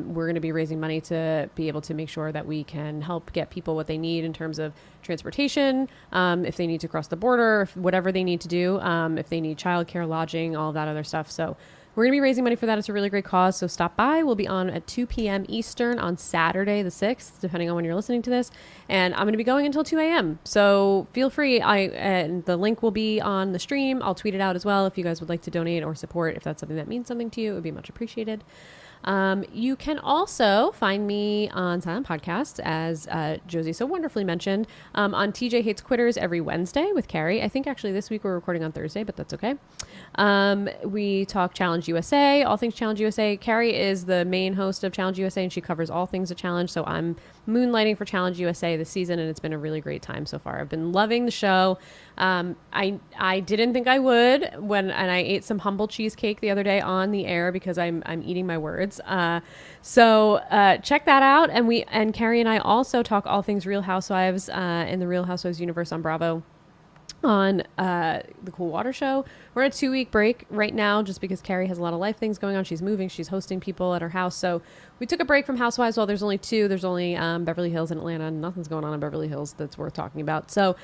we're going to be raising money to be able to make sure that we can help get people what they need in terms of transportation, if they need to cross the border, whatever they need to do, if they need childcare, lodging, all of that other stuff. So we're going to be raising money for that. It's a really great cause. So stop by. We'll be on at 2 p.m. Eastern on Saturday the 6th, depending on when you're listening to this. And I'm going to be going until 2 a.m. So feel free. And the link will be on the stream. I'll tweet it out as well if you guys would like to donate or support. If that's something that means something to you, it would be much appreciated. You can also find me on Silent Podcasts, as Josie so wonderfully mentioned, on TJ Hates Quitters every Wednesday with Carrie. I think actually this week we're recording on Thursday, but that's okay. We talk Challenge USA, all things Challenge USA. Carrie is the main host of Challenge USA, and she covers all things at Challenge. So I'm moonlighting for Challenge USA this season, and it's been a really great time so far. I've been loving the show. I didn't think I would and I ate some humble cheesecake the other day on the air because I'm eating my words. So check that out. And Carrie and I also talk all things Real Housewives in the Real Housewives universe on Bravo on the Cool Water Show. We're on a 2-week break right now just because Carrie has a lot of life things going on. She's moving. She's hosting people at her house. So we took a break from Housewives. Well, there's only 2. There's only Beverly Hills and Atlanta. Nothing's going on in Beverly Hills that's worth talking about. So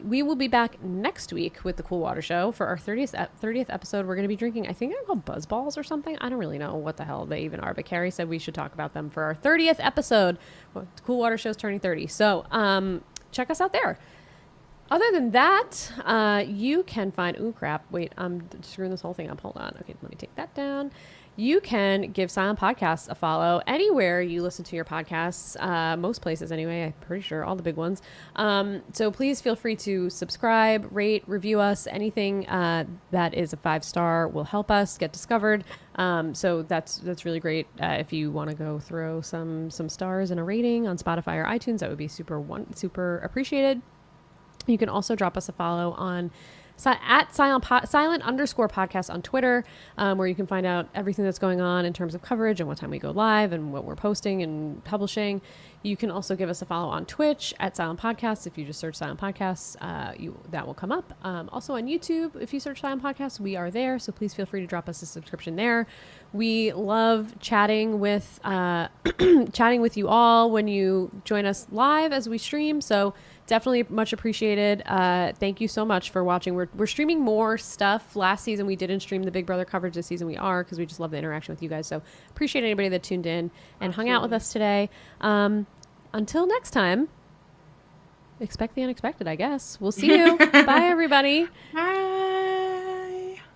we will be back next week with the Cool Water Show for our 30th episode. We're going to be drinking, I think they're called Buzz Balls or something. I don't really know what the hell they even are, but Carrie said we should talk about them for our 30th episode. Well, the Cool Water Show's turning 30. So check us out there. Other than that, you can find, ooh, crap. Wait, I'm screwing this whole thing up. Hold on. Okay, let me take that down. You can give Silent Podcasts a follow anywhere you listen to your podcasts, most places anyway. I'm pretty sure all the big ones. So please feel free to subscribe, rate, review us. Anything that is a 5-star will help us get discovered. So that's really great. If you want to go throw some stars and a rating on Spotify or iTunes, that would be super appreciated. You can also drop us a follow on at silent_podcast on Twitter, where you can find out everything that's going on in terms of coverage and what time we go live and what we're posting and publishing. You can also give us a follow on Twitch at Silent Podcasts. If you just search Silent Podcasts, that will come up. Also on YouTube, if you search Silent Podcasts, we are there. So please feel free to drop us a subscription there. We love chatting with you all when you join us live as we stream. So definitely much appreciated. Thank you so much for watching. We're streaming more stuff. Last season we didn't stream the Big Brother coverage. This season we are, because we just love the interaction with you guys. So appreciate anybody that tuned in and hung out with us today. Until next time, expect the unexpected, I guess. We'll see you. Bye, everybody. Bye.